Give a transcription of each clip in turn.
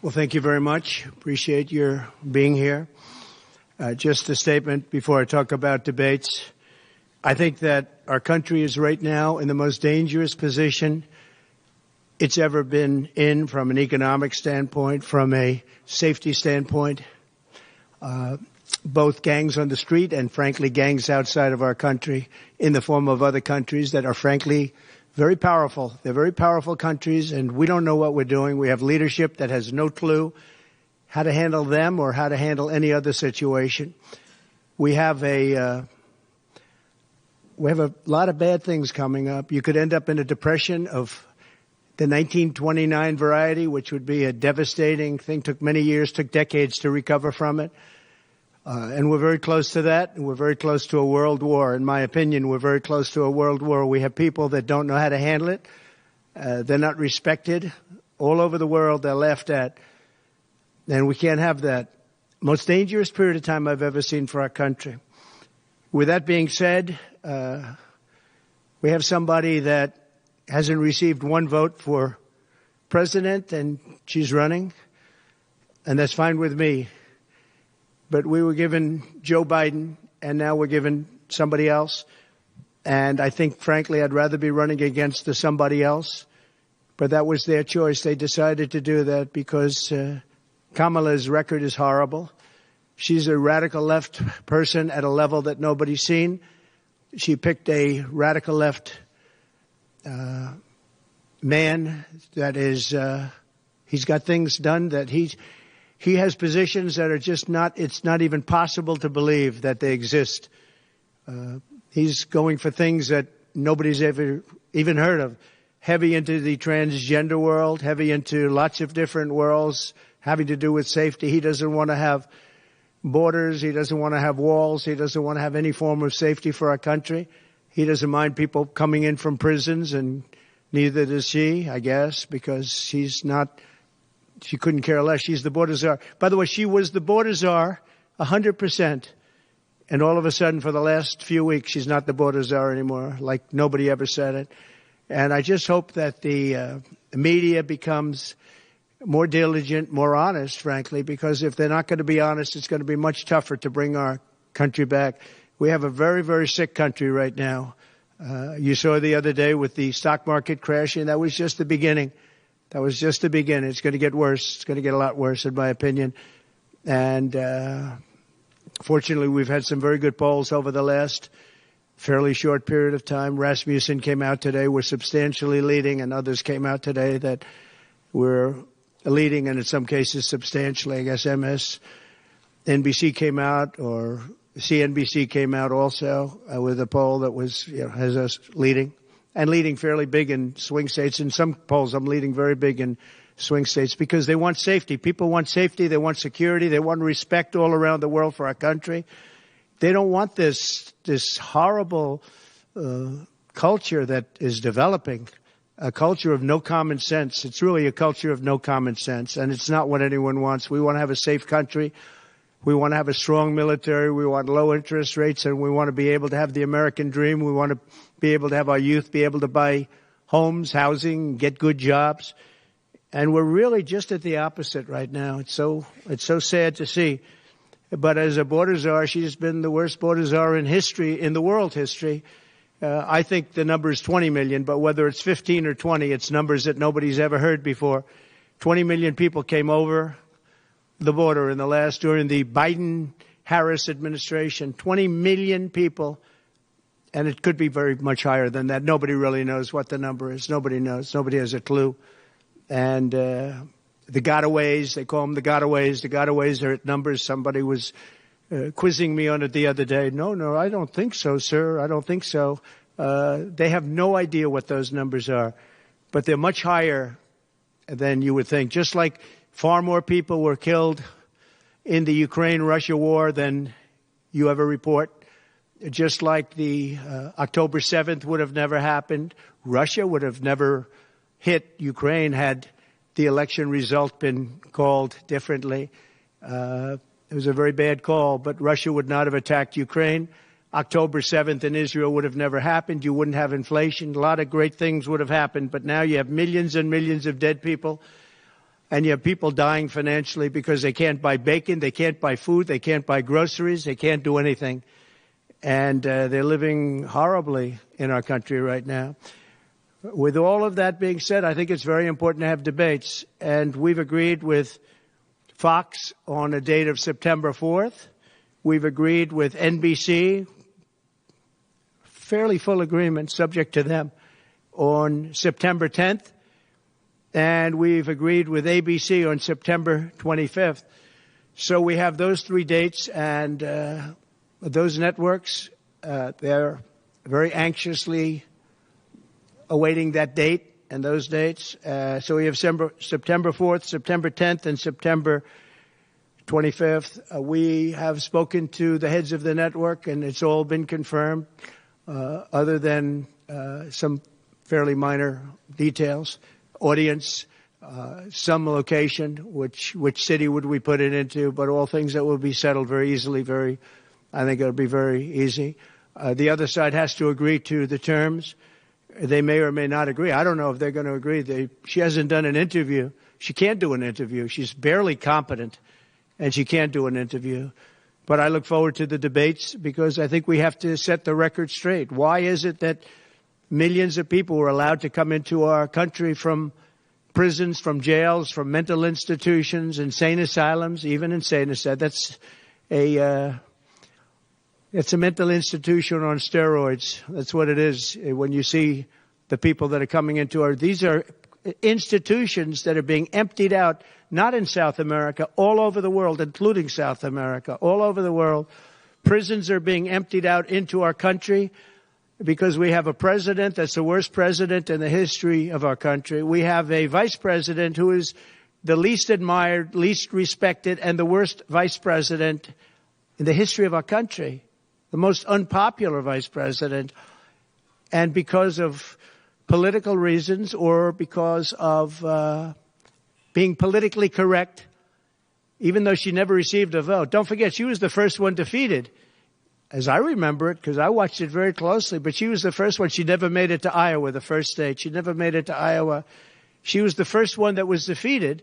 Well, thank you very much. Appreciate your being here. Just a statement before I talk about debates. I think that our country is right now in the most dangerous position it's ever been in from an economic standpoint, from a safety standpoint. Both gangs on the street and, frankly, gangs outside of our country in the form of other countries that are, frankly, very powerful. They're very powerful countries, and we don't know what we're doing. We have leadership that has no clue how to handle them or how to handle any other situation. We have a lot of bad things coming up. You could end up in a depression of the 1929 variety, which would be a devastating thing. Took many years, took decades to recover from it. And we're very close to that, and we're very close to a world war. In my opinion, we're very close to a world war. We have people that don't know how to handle it. They're not respected. All over the world, they're laughed at. And we can't have that. Most dangerous period of time I've ever seen for our country. With that being said, we have somebody that hasn't received one vote for president, and she's running. And that's fine with me. But we were given Joe Biden, and now we're given somebody else. And I think, frankly, I'd rather be running against the somebody else. But that was their choice. They decided to do that because Kamala's record is horrible. She's a radical left person at a level that nobody's seen. She picked a radical left man that is, he's got things done that he has positions that are just it's not even possible to believe that they exist. He's going for things that nobody's ever even heard of. Heavy into the transgender world, heavy into lots of different worlds having to do with safety. He doesn't want to have borders. He doesn't want to have walls. He doesn't want to have any form of safety for our country. He doesn't mind people coming in from prisons, and neither does she, I guess, because she couldn't care less. She's the border czar. By the way, she was the border czar 100%. And all of a sudden, for the last few weeks, she's not the border czar anymore, like nobody ever said it. And I just hope that the media becomes more diligent, more honest, frankly, because if they're not going to be honest, it's going to be much tougher to bring our country back. We have a very, very sick country right now. You saw the other day with the stock market crashing. That was just the beginning. That was just the beginning. It's going to get worse. It's going to get a lot worse, in my opinion. And fortunately, we've had some very good polls over the last fairly short period of time. Rasmussen came out today. We're substantially leading, and others came out today that we're leading, and in some cases substantially. I guess MSNBC came out, or CNBC came out also with a poll that has us leading. And leading fairly big in swing states. In some polls, I'm leading very big in swing states because they want safety. People want safety. They want security. They want respect all around the world for our country. They don't want this horrible culture that is developing, a culture of no common sense. It's really a culture of no common sense, and it's not what anyone wants. We want to have a safe country. We want to have a strong military. We want low interest rates, and we want to be able to have the American dream. We want to be able to have our youth be able to buy homes, housing, get good jobs. And we're really just at the opposite right now. It's so sad to see. But as a border czar, she's been the worst border czar in history, in the world history. I think the number is 20 million, but whether it's 15 or 20, it's numbers that nobody's ever heard before. 20 million people came over the border during the Biden-Harris administration. 20 million people. And it could be very much higher than that. Nobody really knows what the number is. Nobody knows. Nobody has a clue. And the gotaways, they call them the gotaways. The gotaways are at numbers. Somebody was quizzing me on it the other day. No, I don't think so, sir. I don't think so. They have no idea what those numbers are. But they're much higher than you would think. Just like far more people were killed in the Ukraine-Russia war than you ever report. Just like the October 7th would have never happened. Russia would have never hit Ukraine had the election result been called differently. It was a very bad call, but Russia would not have attacked Ukraine. October 7th in Israel would have never happened. You wouldn't have inflation. A lot of great things would have happened, but now you have millions and millions of dead people. and you have people dying financially because they can't buy bacon, they can't buy food, they can't buy groceries, they can't do anything. And they're living horribly in our country right now. With all of that being said, I think it's very important to have debates. And we've agreed with Fox on a date of September 4th. We've agreed with NBC, fairly full agreement, subject to them, on September 10th. And we've agreed with ABC on September 25th. So we have those three dates, and those networks, they're very anxiously awaiting that date and those dates. So we have September 4th, September 10th, and September 25th. We have spoken to the heads of the network, and it's all been confirmed, other than some fairly minor details. Audience, some location, which city would we put it into, but all things that will be settled very easily, I think it'll be very easy. The other side has to agree to the terms. They may or may not agree. I don't know if they're going to agree. She hasn't done an interview. She can't do an interview. She's barely competent, and she can't do an interview. But I look forward to the debates because I think we have to set the record straight. Why is it that millions of people were allowed to come into our country from prisons, from jails, from mental institutions, insane asylums, even insane asylums? It's a mental institution on steroids. That's what it is. When you see the people that are coming into these are institutions that are being emptied out, not in South America, all over the world, including South America, all over the world. Prisons are being emptied out into our country because we have a president that's the worst president in the history of our country. We have a vice president who is the least admired, least respected, and the worst vice president in the history of our country. The most unpopular vice president, and because of political reasons or because of being politically correct, even though she never received a vote. Don't forget, she was the first one defeated, as I remember it, because I watched it very closely, but she was the first one. She never made it to Iowa, the first state. She never made it to Iowa. She was the first one that was defeated.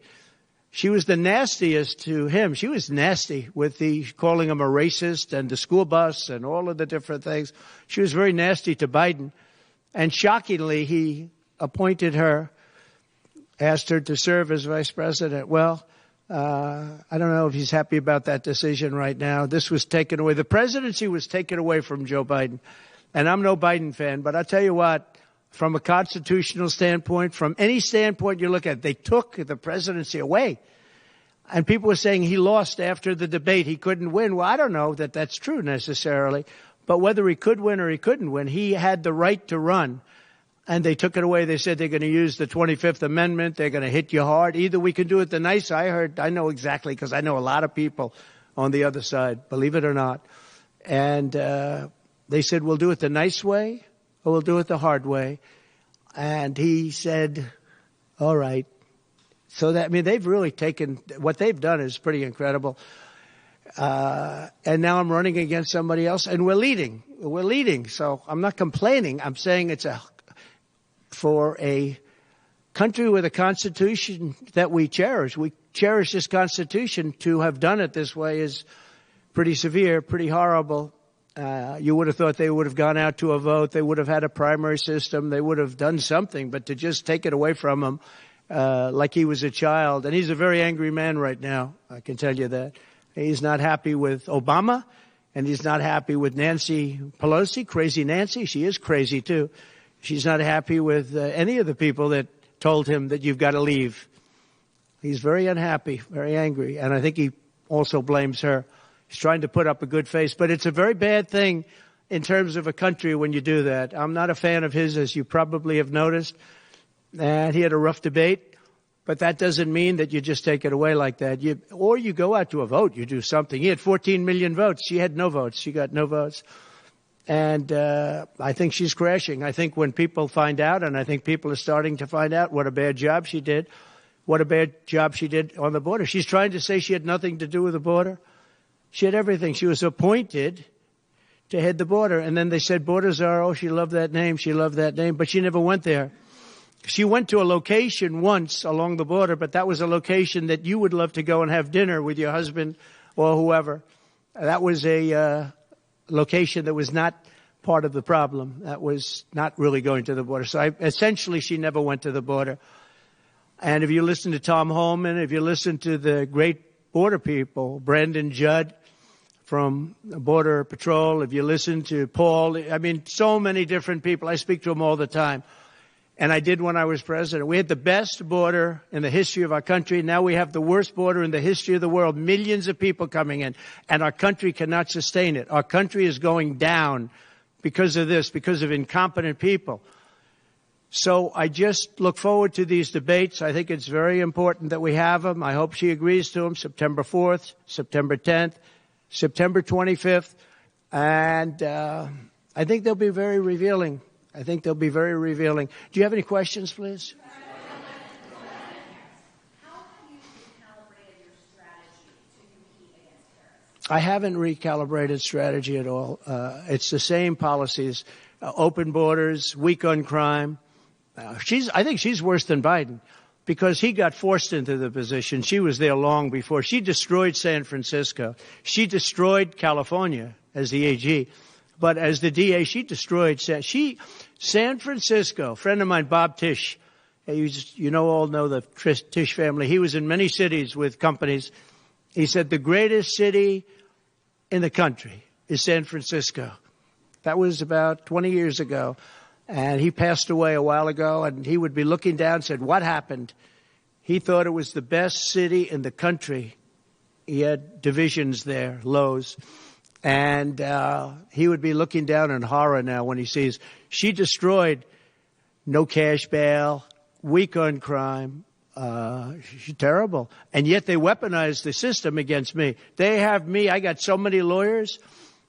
She was the nastiest to him. She was nasty with calling him a racist and the school bus and all of the different things. She was very nasty to Biden. And shockingly, he appointed her, asked her to serve as vice president. Well, I don't know if he's happy about that decision right now. This was taken away. The presidency was taken away from Joe Biden. And I'm no Biden fan, but I'll tell you what, from a constitutional standpoint, from any standpoint you look at, they took the presidency away. And people were saying he lost after the debate. He couldn't win. Well, I don't know that that's true necessarily. But whether he could win or he couldn't win, he had the right to run. And they took it away. They said they're going to use the 25th Amendment. They're going to hit you hard. Either we can do it the nice. I know exactly because I know a lot of people on the other side, believe it or not. And they said, we'll do it the nice way or we'll do it the hard way. And he said, all right. So they've really taken, what they've done is pretty incredible. And now I'm running against somebody else and we're leading. So I'm not complaining. I'm saying for a country with a constitution that we cherish this constitution. To have done it this way is pretty severe, pretty horrible. You would have thought they would have gone out to a vote. They would have had a primary system. They would have done something, but to just take it away from him, like he was a child. And he's a very angry man right now. I can tell you that. He's not happy with Obama, and he's not happy with Nancy Pelosi, crazy Nancy. She is crazy too. She's not happy with any of the people that told him that you've got to leave. He's very unhappy, very angry. And I think he also blames her. He's trying to put up a good face, but it's a very bad thing in terms of a country when you do that. I'm not a fan of his, as you probably have noticed. And he had a rough debate, but that doesn't mean that you just take it away like that. Or you go out to a vote, you do something. He had 14 million votes. She had no votes. She got no votes. And I think she's crashing. I think when people find out, and I think people are starting to find out what a bad job she did, what a bad job she did on the border. She's trying to say she had nothing to do with the border. She had everything. She was appointed to head the border. And then they said border czar. Oh, she loved that name. She loved that name. But she never went there. She went to a location once along the border, but that was a location that you would love to go and have dinner with your husband or whoever. That was a location that was not part of the problem. That was not really going to the border. So essentially, she never went to the border. And if you listen to Tom Holman, if you listen to the great border people, Brandon Judd from Border Patrol, if you listen to Paul, I mean, so many different people. I speak to them all the time. And I did when I was president. We had the best border in the history of our country. Now we have the worst border in the history of the world. Millions of people coming in. And our country cannot sustain it. Our country is going down because of this, because of incompetent people. So I just look forward to these debates. I think it's very important that we have them. I hope she agrees to them. September 4th, September 10th, September 25th. And I think they'll be very revealing. I think they'll be very revealing. Do you have any questions, please? How have you recalibrated your strategy to compete against terrorists? I haven't recalibrated strategy at all. It's the same policies, open borders, weak on crime. I think she's worse than Biden because he got forced into the position. She was there long before. She destroyed San Francisco. She destroyed California as the AG. But as the DA, she destroyed San Francisco. A friend of mine, Bob Tisch, all know the Tisch family. He was in many cities with companies. He said the greatest city in the country is San Francisco. That was about 20 years ago. And he passed away a while ago, and he would be looking down and said, what happened? He thought it was the best city in the country. He had divisions there, lows. And he would be looking down in horror now when he sees she destroyed no cash bail, weak on crime. She's terrible. And yet they weaponized the system against me. They have me. I got so many lawyers.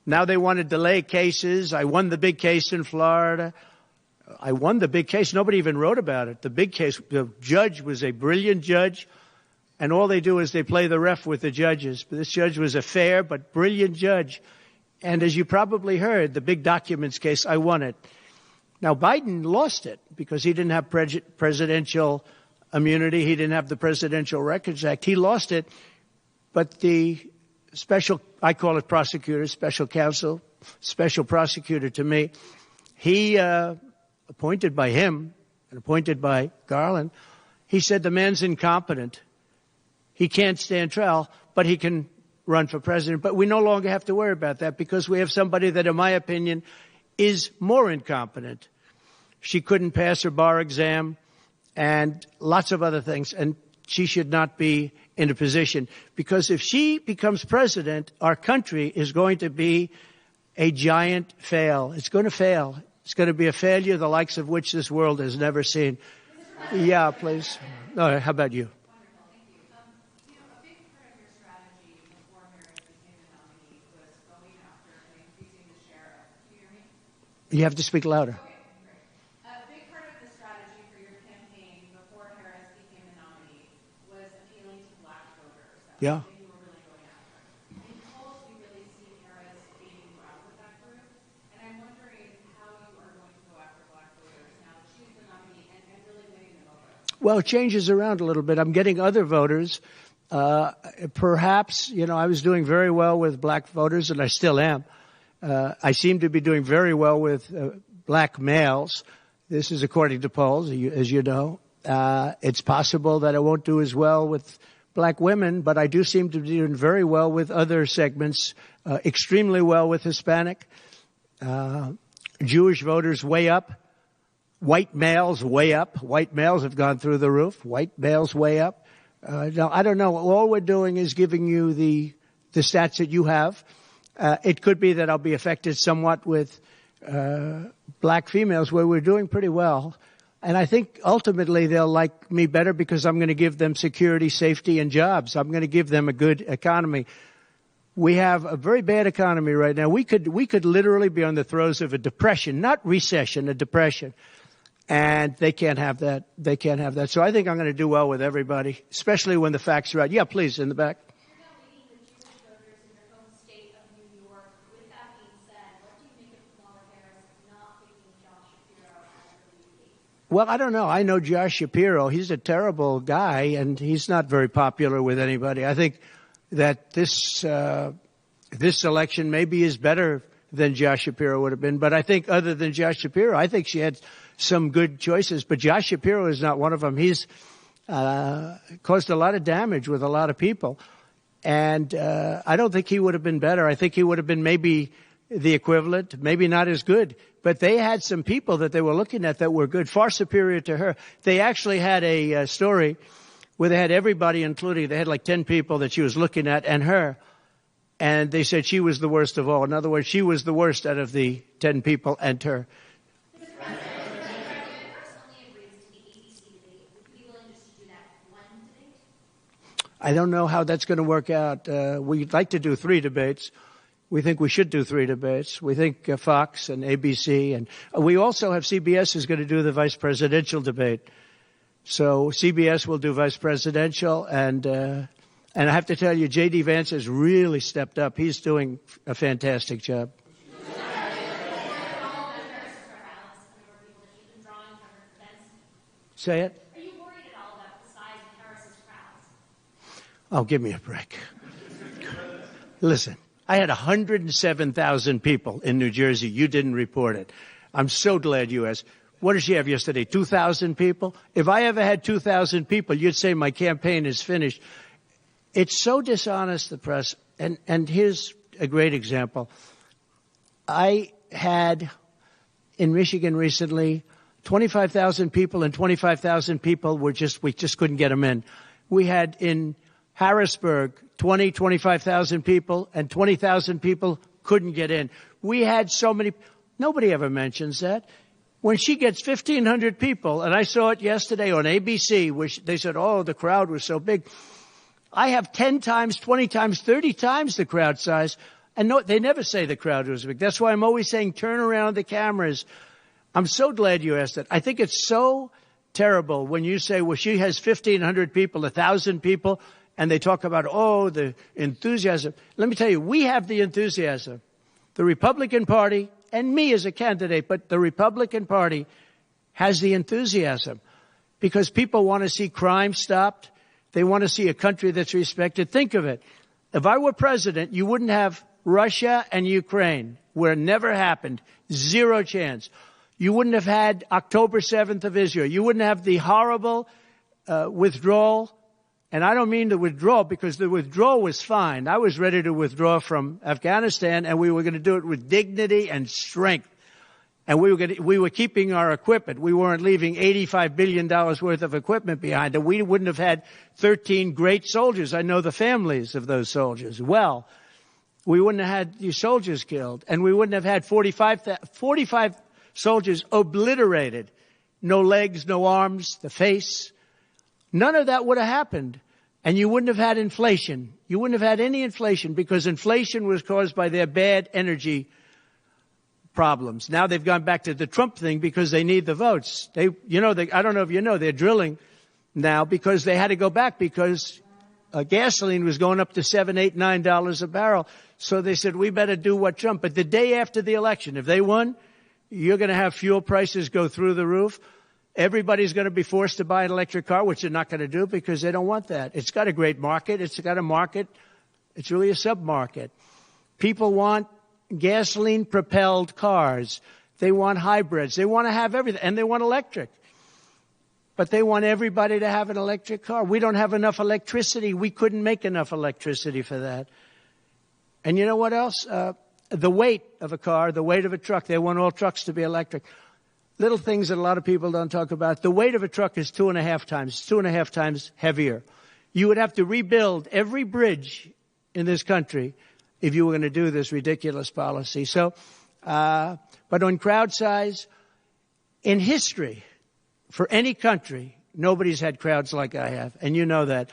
Now they want to delay cases. I won the big case in Florida. I won the big case. Nobody even wrote about it. The big case, the judge was a brilliant judge. And all they do is they play the ref with the judges. But this judge was a fair but brilliant judge. And as you probably heard, the big documents case, I won it. Now, Biden lost it because he didn't have presidential immunity. He didn't have the Presidential Records Act. He lost it. But the I call it prosecutor, special counsel, special prosecutor to me, he, appointed by him and appointed by Garland, he said the man's incompetent. He can't stand trial, but he can run for president. But we no longer have to worry about that because we have somebody that, in my opinion, is more incompetent. She couldn't pass her bar exam and lots of other things. And she should not be in a position because if she becomes president, our country is going to be a giant fail. It's going to fail. It's going to be a failure the likes of which this world has never seen. Yeah, please. No, how about you? You have to speak louder. Okay, great. A big part of the strategy for your campaign before Harris became the nominee was appealing to black voters. Yeah. That you were really going after. In polls, we really see Harris gaining ground with that group. And I'm wondering how you are going to go after black voters now that she's the nominee and really winning them over. Well, it changes around a little bit. I'm getting other voters. Perhaps, I was doing very well with black voters, and I still am. I seem to be doing very well with black males. This is according to polls, as you know. It's possible that I won't do as well with black women, but I do seem to be doing very well with other segments, extremely well with Hispanic. Jewish voters way up. White males way up. White males have gone through the roof. White males way up. Now, I don't know. All we're doing is giving you the stats that you have. It could be that I'll be affected somewhat with black females where we're doing pretty well. And I think ultimately they'll like me better because I'm going to give them security, safety, and jobs. I'm going to give them a good economy. We have a very bad economy right now. We could literally be on the throes of a depression, not recession, a depression. And they can't have that. They can't have that. So I think I'm going to do well with everybody, especially when the facts are right. Yeah, please, in the back. You're now leading the Jewish voters in your home state of New York. With that being said, what do you make of Kamala Harris not picking Josh Shapiro as her lead? Well, I don't know. I know Josh Shapiro. He's a terrible guy, and he's not very popular with anybody. I think that this election maybe is better than Josh Shapiro would have been. But I think other than Josh Shapiro, I think she had some good choices. But Josh Shapiro is not one of them. He's caused a lot of damage with a lot of people. And I don't think he would have been better. I think he would have been maybe the equivalent, maybe not as good. But they had some people that they were looking at that were good, far superior to her. They actually had a story where they had everybody, including, they had like 10 people that she was looking at and her. And they said she was the worst of all. In other words, she was the worst out of the 10 people and her. I don't know how that's going to work out. We'd like to do 3 debates. We think we should do 3 debates. We think Fox and ABC, and we also have CBS is going to do the vice presidential debate. So CBS will do vice presidential, and I have to tell you, J.D. Vance has really stepped up. He's doing a fantastic job. Say it. Are you worried at all about the size of Harris's crowds? Oh, give me a break. Listen. I had 107,000 people in New Jersey. You didn't report it. I'm so glad you asked. What did she have yesterday? 2,000 people? If I ever had 2,000 people, you'd say my campaign is finished. It's so dishonest, the press. And here's a great example. I had in Michigan recently 25,000 people, and 25,000 people we just couldn't get them in. We had in Harrisburg 25,000 people, and 20,000 people couldn't get in. We had so many. Nobody ever mentions that. When she gets 1,500 people, and I saw it yesterday on ABC, which they said, oh, the crowd was so big. I have 10 times, 20 times, 30 times the crowd size, and no, they never say the crowd was big. That's why I'm always saying turn around the cameras. I'm so glad you asked that. I think it's so terrible when you say, well, she has 1,500 people, 1,000 people, and they talk about, oh, the enthusiasm. Let me tell you, we have the enthusiasm. The Republican Party, and me as a candidate, but the Republican Party has the enthusiasm because people want to see crime stopped. They want to see a country that's respected. Think of it. If I were president, you wouldn't have Russia and Ukraine, where it never happened. 0 chance. You wouldn't have had October 7th of Israel. You wouldn't have the horrible withdrawal. And I don't mean the withdrawal because the withdrawal was fine. I was ready to withdraw from Afghanistan, and we were going to do it with dignity and strength. And we were keeping our equipment. We weren't leaving $85 billion worth of equipment behind. And we wouldn't have had 13 great soldiers. I know the families of those soldiers well. We wouldn't have had these soldiers killed. And we wouldn't have had 45 soldiers obliterated. No legs, no arms, the face. None of that would have happened. And you wouldn't have had inflation. You wouldn't have had any inflation because inflation was caused by their bad energy problems. Now they've gone back to the Trump thing because they need the votes. I don't know if you know, they're drilling now because they had to go back because gasoline was going up to $7, $8, $9 a barrel. So they said, we better do what Trump. But the day after the election, if they won, you're going to have fuel prices go through the roof. Everybody's going to be forced to buy an electric car, which they're not going to do because they don't want that. It's got a great market. It's got a market. It's really a sub-market. People want gasoline-propelled cars. They want hybrids. They want to have everything. And they want electric. But they want everybody to have an electric car. We don't have enough electricity. We couldn't make enough electricity for that. And you know what else? The weight of a car, the weight of a truck. They want all trucks to be electric. Little things that a lot of people don't talk about. The weight of a truck is 2.5 times heavier. You would have to rebuild every bridge in this country if you were going to do this ridiculous policy. So, but on crowd size, in history, for any country, nobody's had crowds like I have. And you know that.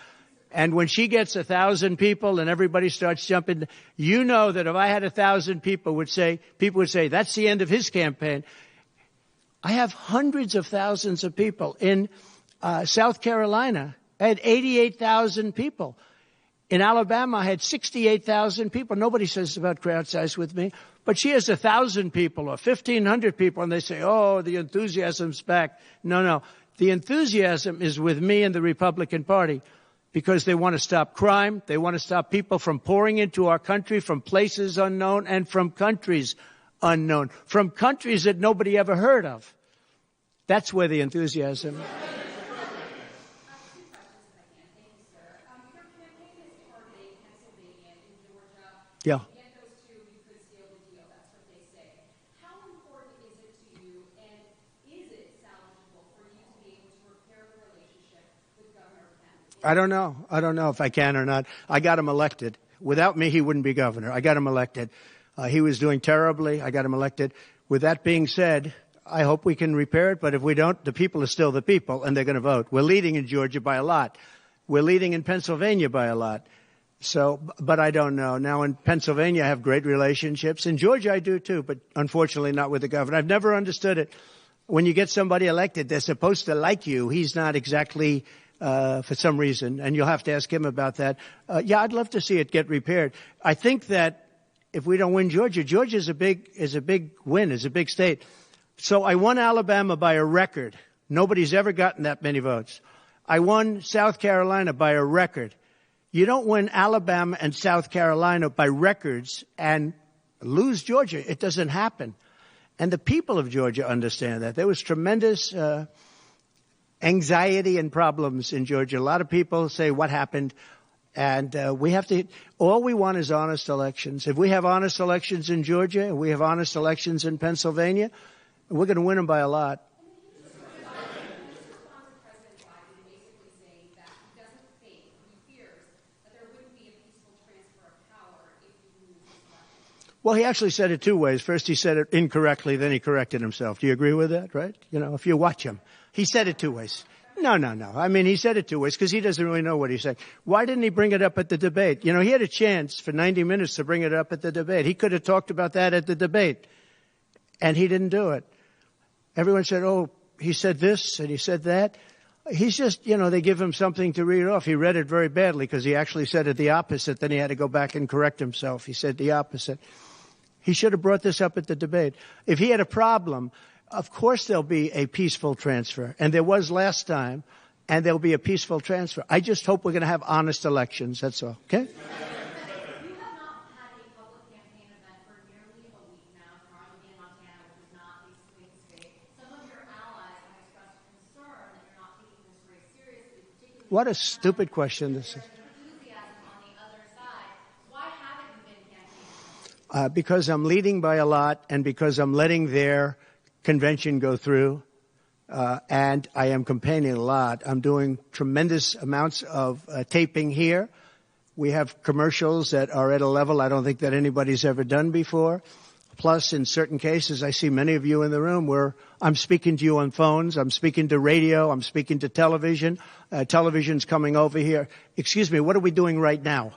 And when she gets 1,000 people and everybody starts jumping, you know that if I had 1,000 people would say, that's the end of his campaign. I have hundreds of thousands of people. In South Carolina, I had 88,000 people. In Alabama, I had 68,000 people. Nobody says about crowd size with me. But she has 1,000 people or 1,500 people, and they say, oh, the enthusiasm's back. No. The enthusiasm is with me and the Republican Party because they want to stop crime. They want to stop people from pouring into our country from places unknown and from countries unknown, from countries that nobody ever heard of. That's where the enthusiasm is. Yeah. Get those two, you could seal the deal. That's what they say. How important is it to you, and is it salvageable for you to be able to repair the relationship with Governor Kemp? I don't know if I can or not. I got him elected. Without me, he wouldn't be governor. I got him elected. He was doing terribly. I got him elected. With that being said, I hope we can repair it, but if we don't, the people are still the people, and they're going to vote. We're leading in Georgia by a lot. We're leading in Pennsylvania by a lot. So, but I don't know. Now in Pennsylvania, I have great relationships. In Georgia, I do too, but unfortunately not with the governor. I've never understood it. When you get somebody elected, they're supposed to like you. He's not exactly, for some reason, and you'll have to ask him about that. Yeah, I'd love to see it get repaired. I think that if we don't win Georgia, Georgia is a big win, is a big state. So I won Alabama by a record. Nobody's ever gotten that many votes. I won South Carolina by a record. You don't win Alabama and South Carolina by records and lose Georgia. It doesn't happen. And the people of Georgia understand that. There was tremendous anxiety and problems in Georgia. A lot of people say, what happened? And all we want is honest elections. If we have honest elections in Georgia, and we have honest elections in Pennsylvania, we're going to win them by a lot. Well, he actually said it two ways. First, he said it incorrectly, then he corrected himself. Do you agree with that, right? You know, if you watch him. He said it two ways. No. I mean, he said it two ways because he doesn't really know what he said. Why didn't he bring it up at the debate? You know, he had a chance for 90 minutes to bring it up at the debate. He could have talked about that at the debate, and he didn't do it. Everyone said, oh, he said this and he said that. He's just, you know, they give him something to read off. He read it very badly because he actually said it the opposite. Then he had to go back and correct himself. He said the opposite. He should have brought this up at the debate. If he had a problem, of course there'll be a peaceful transfer. And there was last time, and there'll be a peaceful transfer. I just hope we're going to have honest elections. That's all. Okay? You have not had a public campaign event for nearly a week now, currently in Montana, which is not a swing state. Some of your allies have expressed concern that you're not taking this race seriously, particularly... What a stupid question this is. Because I'm leading by a lot and because I'm letting their convention go through, and I am campaigning a lot. I'm doing tremendous amounts of taping here. We have commercials that are at a level I don't think that anybody's ever done before. Plus, in certain cases, I see many of you in the room where I'm speaking to you on phones, I'm speaking to radio, I'm speaking to television. Television's coming over here. Excuse me, what are we doing right now?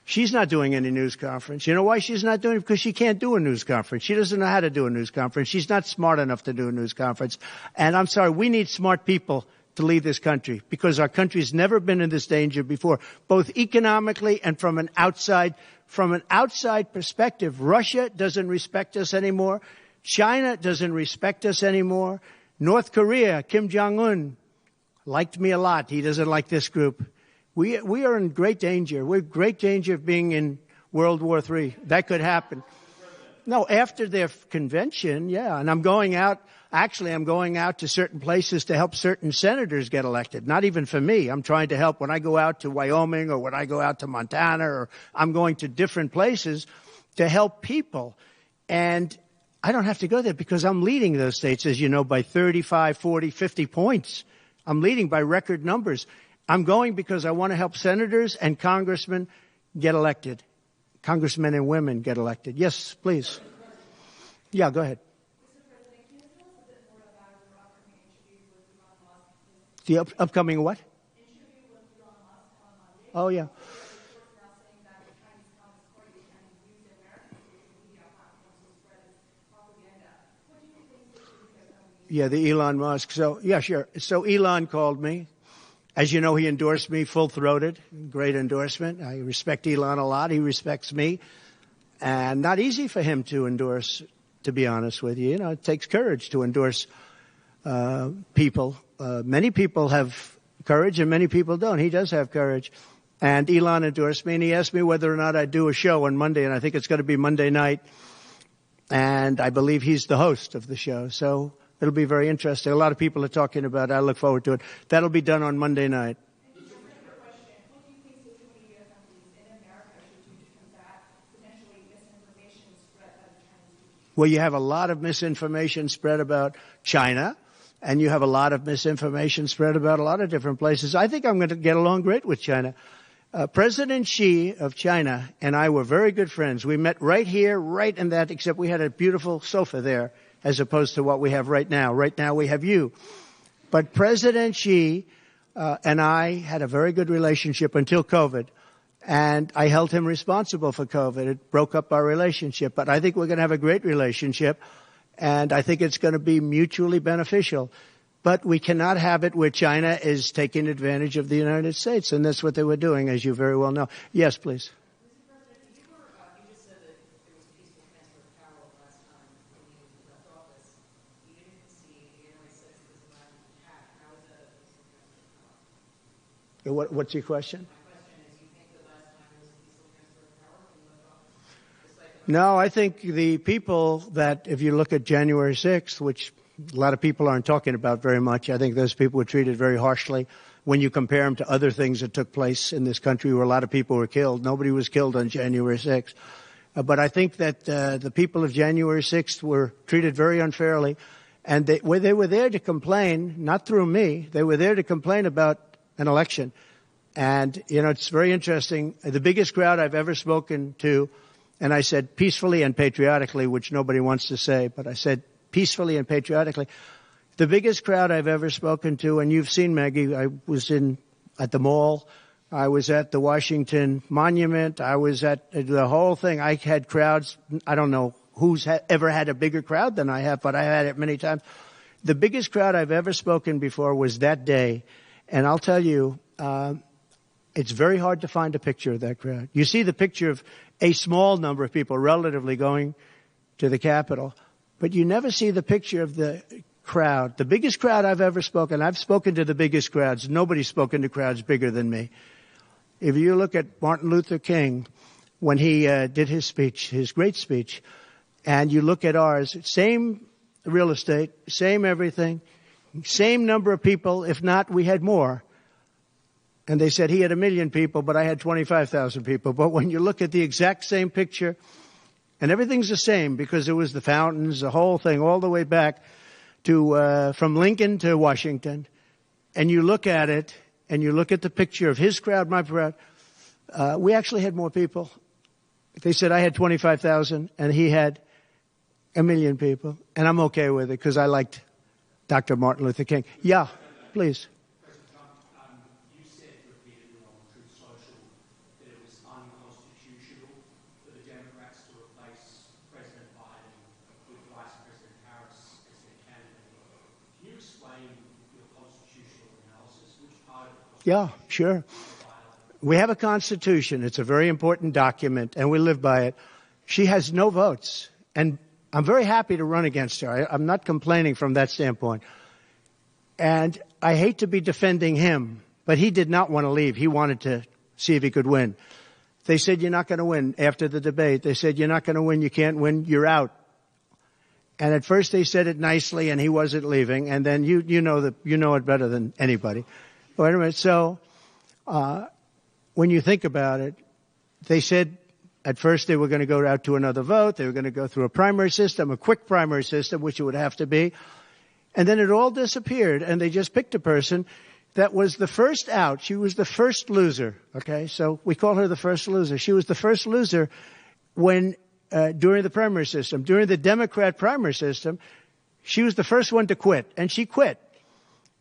She's not doing any news conference. You know why she's not doing it? Because she can't do a news conference. She doesn't know how to do a news conference. She's not smart enough to do a news conference. And I'm sorry, we need smart people to lead this country because our country's never been in this danger before, both economically and from an outside perspective. Russia doesn't respect us anymore. China doesn't respect us anymore. North Korea, Kim Jong-un, liked me a lot. He doesn't like this group. We are in great danger. We're in great danger of being in World War III. That could happen. No, after their convention, yeah. And I'm going out to certain places to help certain senators get elected. Not even for me. I'm trying to help when I go out to Wyoming or when I go out to Montana, or I'm going to different places to help people. And I don't have to go there because I'm leading those states, as you know, by 35, 40, 50 points. I'm leading by record numbers. I'm going because I want to help senators and congressmen get elected. Congressmen and women get elected. Yes, please. Yeah, go ahead. Mr. President, can you tell us a bit more about your upcoming interview with Elon Musk? The upcoming what? Interview with Elon Musk on Monday. Oh, yeah. Reports now saying that the Chinese Communist Party can use the American social media platforms to spread its propaganda. What do you think is the Yeah, the Elon Musk. So, yeah, sure. So Elon called me. As you know, he endorsed me full-throated. Great endorsement. I respect Elon a lot. He respects me. And not easy for him to endorse, to be honest with you. You know, it takes courage to endorse people. Many people have courage and many people don't. He does have courage. And Elon endorsed me, and he asked me whether or not I'd do a show on Monday, and I think it's going to be Monday night. And I believe he's the host of the show. So it'll be very interesting. A lot of people are talking about it. I look forward to it. That'll be done on Monday night. And just a question, what do you think social media companies in America should do to combat potentially misinformation spread by the Chinese people? Well, you have a lot of misinformation spread about China, and you have a lot of misinformation spread about a lot of different places. I think I'm going to get along great with China. President Xi of China and I were very good friends. We met right here, right in that, except we had a beautiful sofa there as opposed to what we have right now. Right now we have you. But President Xi and I had a very good relationship until COVID. And I held him responsible for COVID. It broke up our relationship. But I think we're going to have a great relationship. And I think it's going to be mutually beneficial. But we cannot have it where China is taking advantage of the United States. And that's what they were doing, as you very well know. Yes, please. Mr. President, you just said that there was a peaceful transfer of power last time when you left office. You didn't see January 6th as a violent attack. How is that a peaceful transfer of power? What's your question? My question is, you think the last time there was a peaceful transfer of power when you left office? No, I think the people that, if you look at January 6th, which a lot of people aren't talking about very much, I think those people were treated very harshly. When you compare them to other things that took place in this country where a lot of people were killed, nobody was killed on January 6th. But I think that the people of January 6th were treated very unfairly. And they were there to complain, not through me, they were there to complain about an election. And, you know, it's very interesting. The biggest crowd I've ever spoken to, and I said peacefully and patriotically, which nobody wants to say, but I said peacefully and patriotically. The biggest crowd I've ever spoken to, and you've seen, Maggie, I was at the mall, I was at the Washington Monument, I was at the whole thing. I had crowds, I don't know who's ever had a bigger crowd than I have, but I had it many times. The biggest crowd I've ever spoken before was that day, and I'll tell you, it's very hard to find a picture of that crowd. You see the picture of a small number of people relatively going to the Capitol, but you never see the picture of the crowd. The biggest crowd I've ever spoken, I've spoken to the biggest crowds. Nobody's spoken to crowds bigger than me. If you look at Martin Luther King, when he did his speech, his great speech, and you look at ours, same real estate, same everything, same number of people, if not, we had more. And they said he had 1 million people, but I had 25,000 people. But when you look at the exact same picture, and everything's the same because it was the fountains, the whole thing, all the way back to from Lincoln to Washington. And you look at it, and you look at the picture of his crowd, my crowd. We actually had more people. They said I had 25,000, and he had 1 million people. And I'm okay with it because I liked Dr. Martin Luther King. Yeah, please. You said repeatedly on Truth Social that it was unconstitutional for the Democrats to replace President Biden with Vice President Harris as their candidate. Can you explain your constitutional analysis? Which part of the Constitution? Yeah, sure. We have a Constitution. It's a very important document, and we live by it. She has no votes, and I'm very happy to run against her. I'm not complaining from that standpoint. And I hate to be defending him, but he did not want to leave. He wanted to see if he could win. They said, you're not going to win. After the debate, they said, you're not going to win. You can't win. You're out. And at first they said it nicely, and he wasn't leaving. And then you know it better than anybody. Wait a minute. So when you think about it, they said at first they were going to go out to another vote. They were going to go through a primary system, a quick primary system, which it would have to be. And then it all disappeared, and they just picked a person that was the first out. She was the first loser, okay? So we call her the first loser. She was the first loser when during the primary system. During the Democrat primary system, she was the first one to quit, and she quit.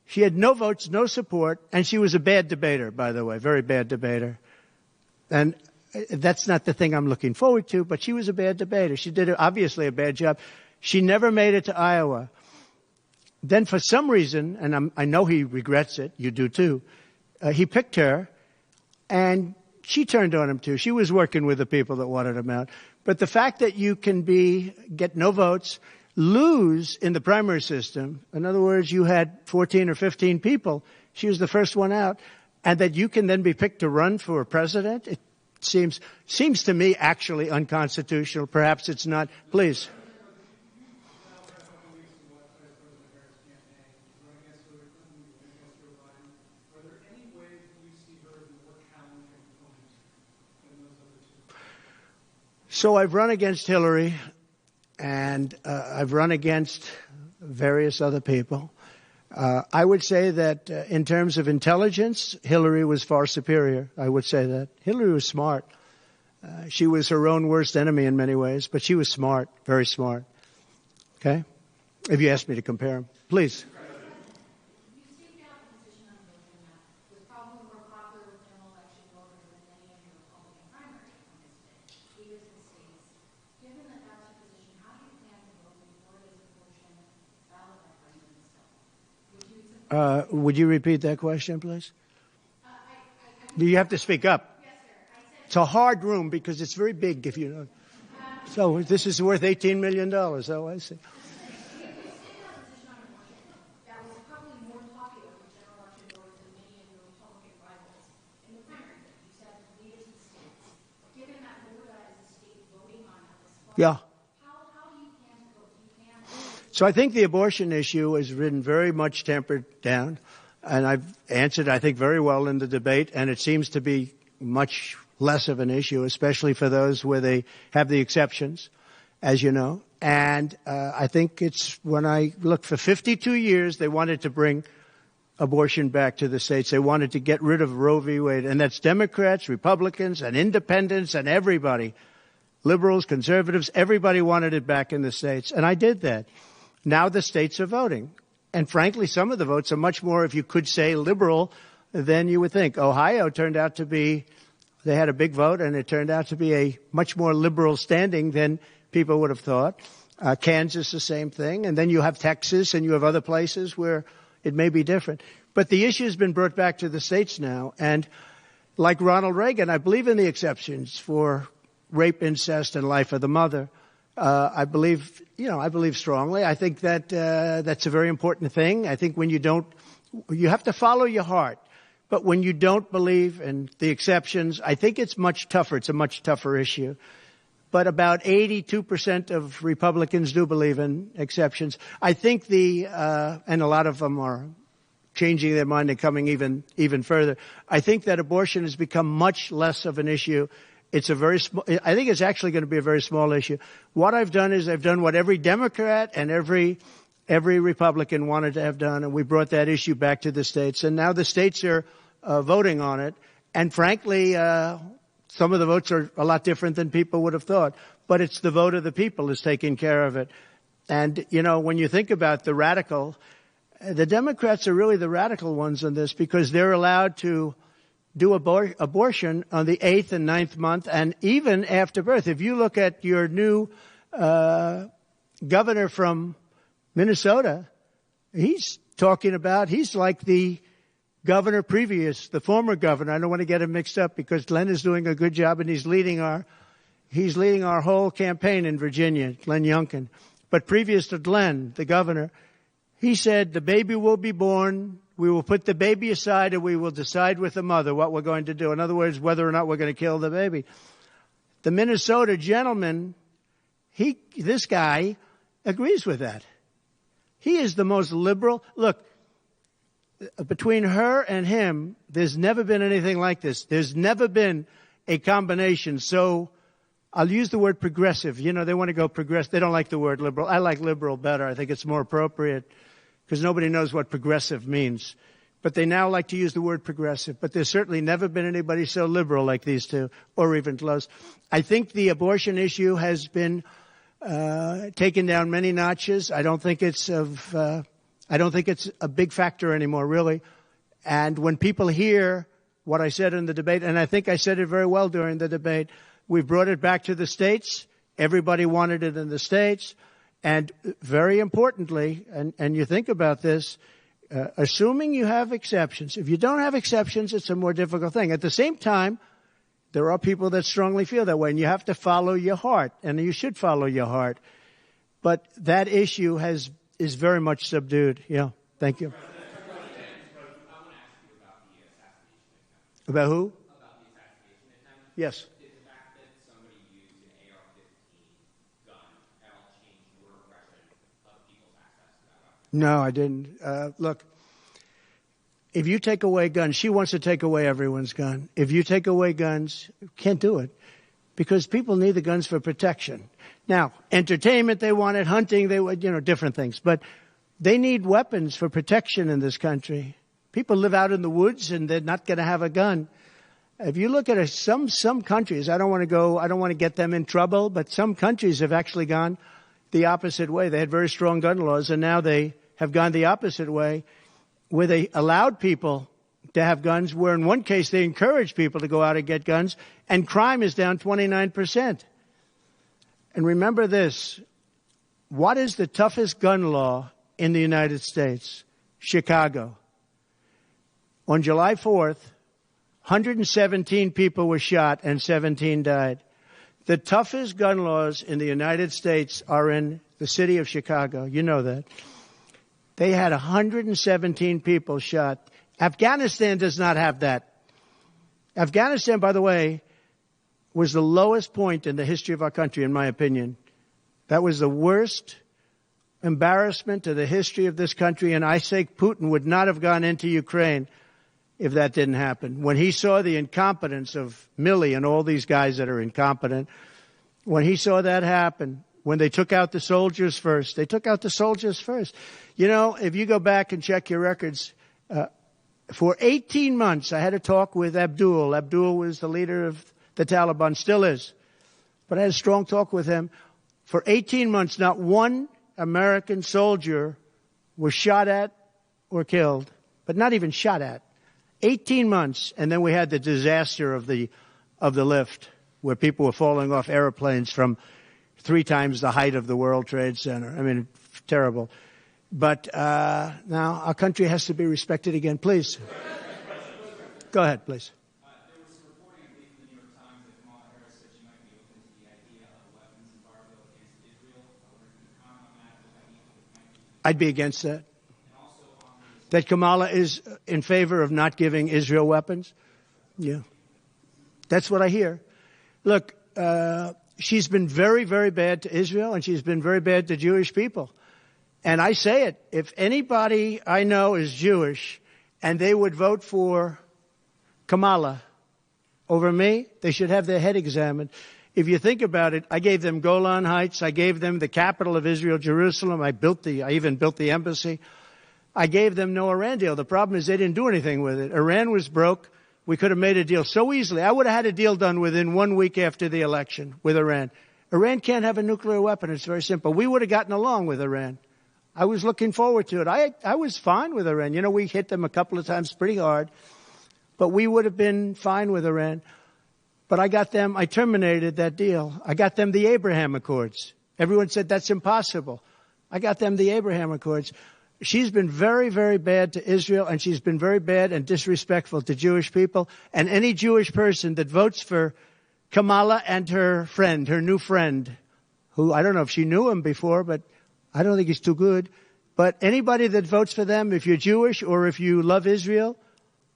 She had no votes, no support, and she was a bad debater, by the way, very bad debater. And that's not the thing I'm looking forward to, but she was a bad debater. She did obviously a bad job. She never made it to Iowa. Then for some reason, and I know he regrets it, you do too, he picked her, and she turned on him too. She was working with the people that wanted him out. But the fact that you can get no votes, lose in the primary system, in other words, you had 14 or 15 people, she was the first one out, and that you can then be picked to run for president, it seems to me actually unconstitutional. Perhaps it's not. Please. So I've run against Hillary, and I've run against various other people. I would say that in terms of intelligence, Hillary was far superior. I would say that. Hillary was smart. She was her own worst enemy in many ways, but she was smart, very smart. Okay? If you ask me to compare them. Please. You seem to have a position on voting that was probably more popular with general election voters than any of the Republican primary candidates, leaders in states. Given that that's your position, how do you plan to vote before this abortion ballot referendum is held? Would you repeat that question, please? Do you have to speak up? Yes, sir. I said, It's a hard room because it's very big, if you know. So this is worth $18 million. Oh, I see. that was probably more popular with general election voters than many of your Republican rivals in the primary. You said leaders in states. Given that Florida is a state voting on this, Yeah. how do you plan to vote? Do you plan So I think the abortion issue has been very much tempered down, and I've answered, I think, very well in the debate, and it seems to be much less of an issue, especially for those where they have the exceptions, as you know. And I think it's when I look for 52 years, they wanted to bring abortion back to the states. They wanted to get rid of Roe v. Wade, and that's Democrats, Republicans, and independents, and everybody. Liberals, conservatives, everybody wanted it back in the states, and I did that. Now the states are voting. And frankly, some of the votes are much more, if you could say, liberal than you would think. Ohio turned out to be, they had a big vote, and it turned out to be a much more liberal standing than people would have thought. Kansas, the same thing. And then you have Texas, and you have other places where it may be different. But the issue has been brought back to the states now. And like Ronald Reagan, I believe in the exceptions for rape, incest, and life of the mother. I believe strongly. I think that that's a very important thing. I think when you have to follow your heart. But when you don't believe in the exceptions, I think it's much tougher. It's a much tougher issue. But about 82% of Republicans do believe in exceptions. I think and a lot of them are changing their mind and coming even further. I think that abortion has become much less of an issue. It's I think it's actually going to be a very small issue. What I've done is I've done what every Democrat and every Republican wanted to have done, and we brought that issue back to the states. And now the states are voting on it. And frankly, some of the votes are a lot different than people would have thought. But it's the vote of the people is taking care of it. And, when you think about the Democrats are really the radical ones on this because they're allowed to do abortion on the 8th and 9th month and even after birth. If you look at your new governor from Minnesota, he's like the governor previous, the former governor. I don't want to get him mixed up because Glenn is doing a good job and he's leading our whole campaign in Virginia, Glenn Youngkin. But previous to Glenn, the governor, he said the baby will be born. We will put the baby aside and we will decide with the mother what we're going to do. In other words, whether or not we're going to kill the baby. The Minnesota gentleman, this guy agrees with that. He is the most liberal. Look, between her and him, there's never been anything like this. There's never been a combination. So I'll use the word progressive. They want to go progressive. They don't like the word liberal. I like liberal better. I think it's more appropriate because nobody knows what progressive means. But they now like to use the word progressive. But there's certainly never been anybody so liberal like these two, or even close. I think the abortion issue has been taken down many notches. I don't think it's a big factor anymore, really. And when people hear what I said in the debate, and I think I said it very well during the debate, we've brought it back to the states. Everybody wanted it in the states. And very importantly, and you think about this, assuming you have exceptions. If you don't have exceptions, it's a more difficult thing. At the same time, there are people that strongly feel that way, and you have to follow your heart, and you should follow your heart. But that issue is very much subdued. Yeah, thank you. About who? About the assassination attempt. Yes. Did the fact that somebody used an AR-15 gun at all change your impression of people's access to that weapon? No, I didn't. Look, if you take away guns, she wants to take away everyone's gun. If you take away guns, can't do it because people need the guns for protection. Now, entertainment, they wanted, hunting, they would, different things. But they need weapons for protection in this country. People live out in the woods and they're not going to have a gun. If you look at some countries, I don't want to get them in trouble, but some countries have actually gone the opposite way. They had very strong gun laws, and now they have gone the opposite way, where they allowed people to have guns, where in one case they encouraged people to go out and get guns, and crime is down 29%. And remember this, what is the toughest gun law in the United States? Chicago. On July 4th, 117 people were shot and 17 died. The toughest gun laws in the United States are in the city of Chicago. You know that. They had 117 people shot. Afghanistan does not have that. Afghanistan, by the way, was the lowest point in the history of our country, in my opinion. That was the worst embarrassment to the history of this country, and I say Putin would not have gone into Ukraine if that didn't happen. When he saw the incompetence of Milley and all these guys that are incompetent, when he saw that happen, when they took out the soldiers first, they took out the soldiers first. If you go back and check your records, for 18 months, I had a talk with Abdul. Abdul was the leader of the Taliban, still is. But I had a strong talk with him. For 18 months, not one American soldier was shot at or killed, but not even shot at. 18 months, and then we had the disaster of the lift, where people were falling off airplanes from 3 times the height of the World Trade Center. I mean, terrible. But now our country has to be respected again. Please. Go ahead, please. There was some reporting, I believe, in the New York Times that Kamala Harris said she might be open to the idea of a weapons embargo against Israel. I wonder if you could comment on that. What that means for the country. I'd be against that. And also on the That Kamala is in favor of not giving Israel weapons? Yeah. That's what I hear. Look, she's been very, very bad to Israel, and she's been very bad to Jewish people. And I say it, if anybody I know is Jewish and they would vote for Kamala over me, they should have their head examined. If you think about it, I gave them Golan Heights. I gave them the capital of Israel, Jerusalem. I even built the embassy. I gave them no Iran deal. The problem is they didn't do anything with it. Iran was broke. We could have made a deal so easily. I would have had a deal done within 1 week after the election with Iran. Iran can't have a nuclear weapon. It's very simple. We would have gotten along with Iran. I was looking forward to it. I was fine with Iran. We hit them a couple of times pretty hard, but we would have been fine with Iran. But I terminated that deal. I got them the Abraham Accords. Everyone said that's impossible. I got them the Abraham Accords. She's been very, very bad to Israel, and she's been very bad and disrespectful to Jewish people. And any Jewish person that votes for Kamala and her new friend, who I don't know if she knew him before, but I don't think he's too good. But anybody that votes for them, if you're Jewish or if you love Israel,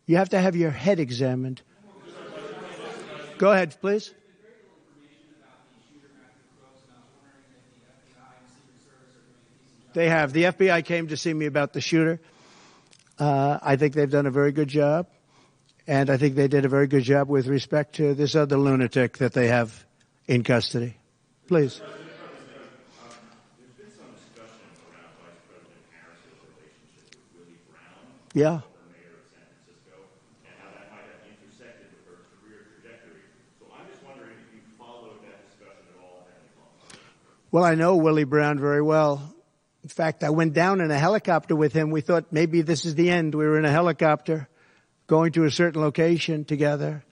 you have to have your head examined. Go ahead, please. They have. The FBI came to see me about the shooter. I think they've done a very good job. And I think they did a very good job with respect to this other lunatic that they have in custody. Please. There's been some discussion around Vice President Harris's relationship with Willie Brown, Yeah. former mayor of San Francisco, and how that might have intersected with her career trajectory. So I'm just wondering if you followed that discussion at all. Well, I know Willie Brown very well. In fact, I went down in a helicopter with him. We thought maybe this is the end. We were in a helicopter going to a certain location together,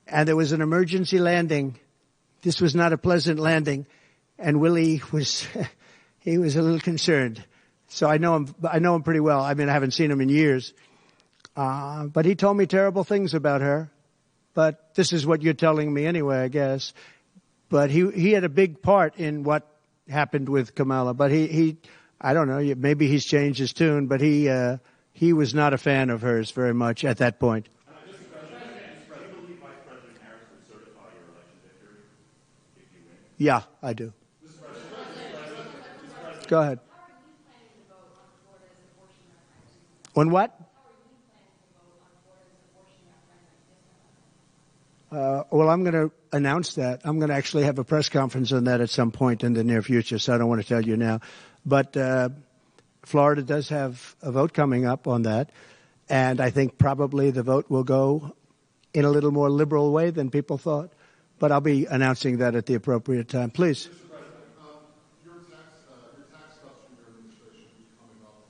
and there was an emergency landing. This was not a pleasant landing, and Willie was, he was a little concerned. So I know him pretty well. I mean, I haven't seen him in years. But he told me terrible things about her. But this is what you're telling me anyway, I guess. But he had a big part in what happened with Kamala. But I don't know, maybe he's changed his tune, but he was not a fan of hers very much at that point. Do you believe Vice President Harris would certify your election victory if you win? Yeah, I do. Go ahead. How are you planning to vote on Florida's abortion referendum? On what? How are you planning to vote on Florida's abortion referendum? Well, I'm going to announce that. I'm going to actually have a press conference on that at some point in the near future, so I don't want to tell you now. But Florida does have a vote coming up on that, and I think probably the vote will go in a little more liberal way than people thought. But I'll be announcing that at the appropriate time. Please. Your tax cuts from your administration will be coming up,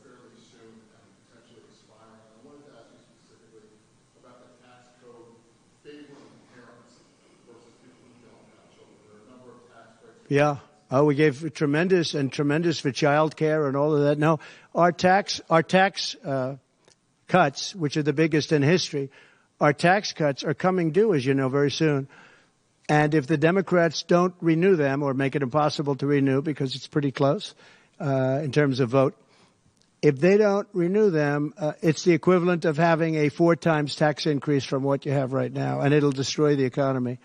fairly soon and potentially expiring. I wanted to ask you specifically about the tax code favoring parents versus people who don't have children. There are a number of tax breaks. Yeah. Oh, we gave tremendous for child care and all of that. No, our tax cuts, which are the biggest in history, our tax cuts are coming due, as you know, very soon. And if the Democrats don't renew them or make it impossible to renew because it's pretty close in terms of vote, if they don't renew them, it's the equivalent of having a 4 times tax increase from what you have right now, and it'll destroy the economy.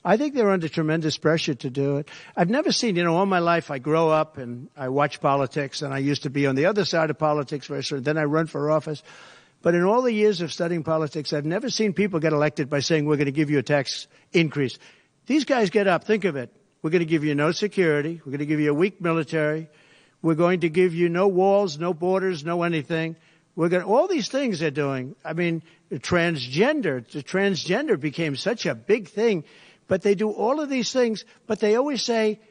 I think they're under tremendous pressure to do it. I've never seen, all my life I grow up and I watch politics, and I used to be on the other side of politics, then I run for office. But in all the years of studying politics, I've never seen people get elected by saying, we're going to give you a tax increase. These guys get up. Think of it. We're going to give you no security. We're going to give you a weak military. We're going to give you no walls, no borders, no anything. All these things they're doing. I mean, the transgender became such a big thing. But they do all of these things, but they always say,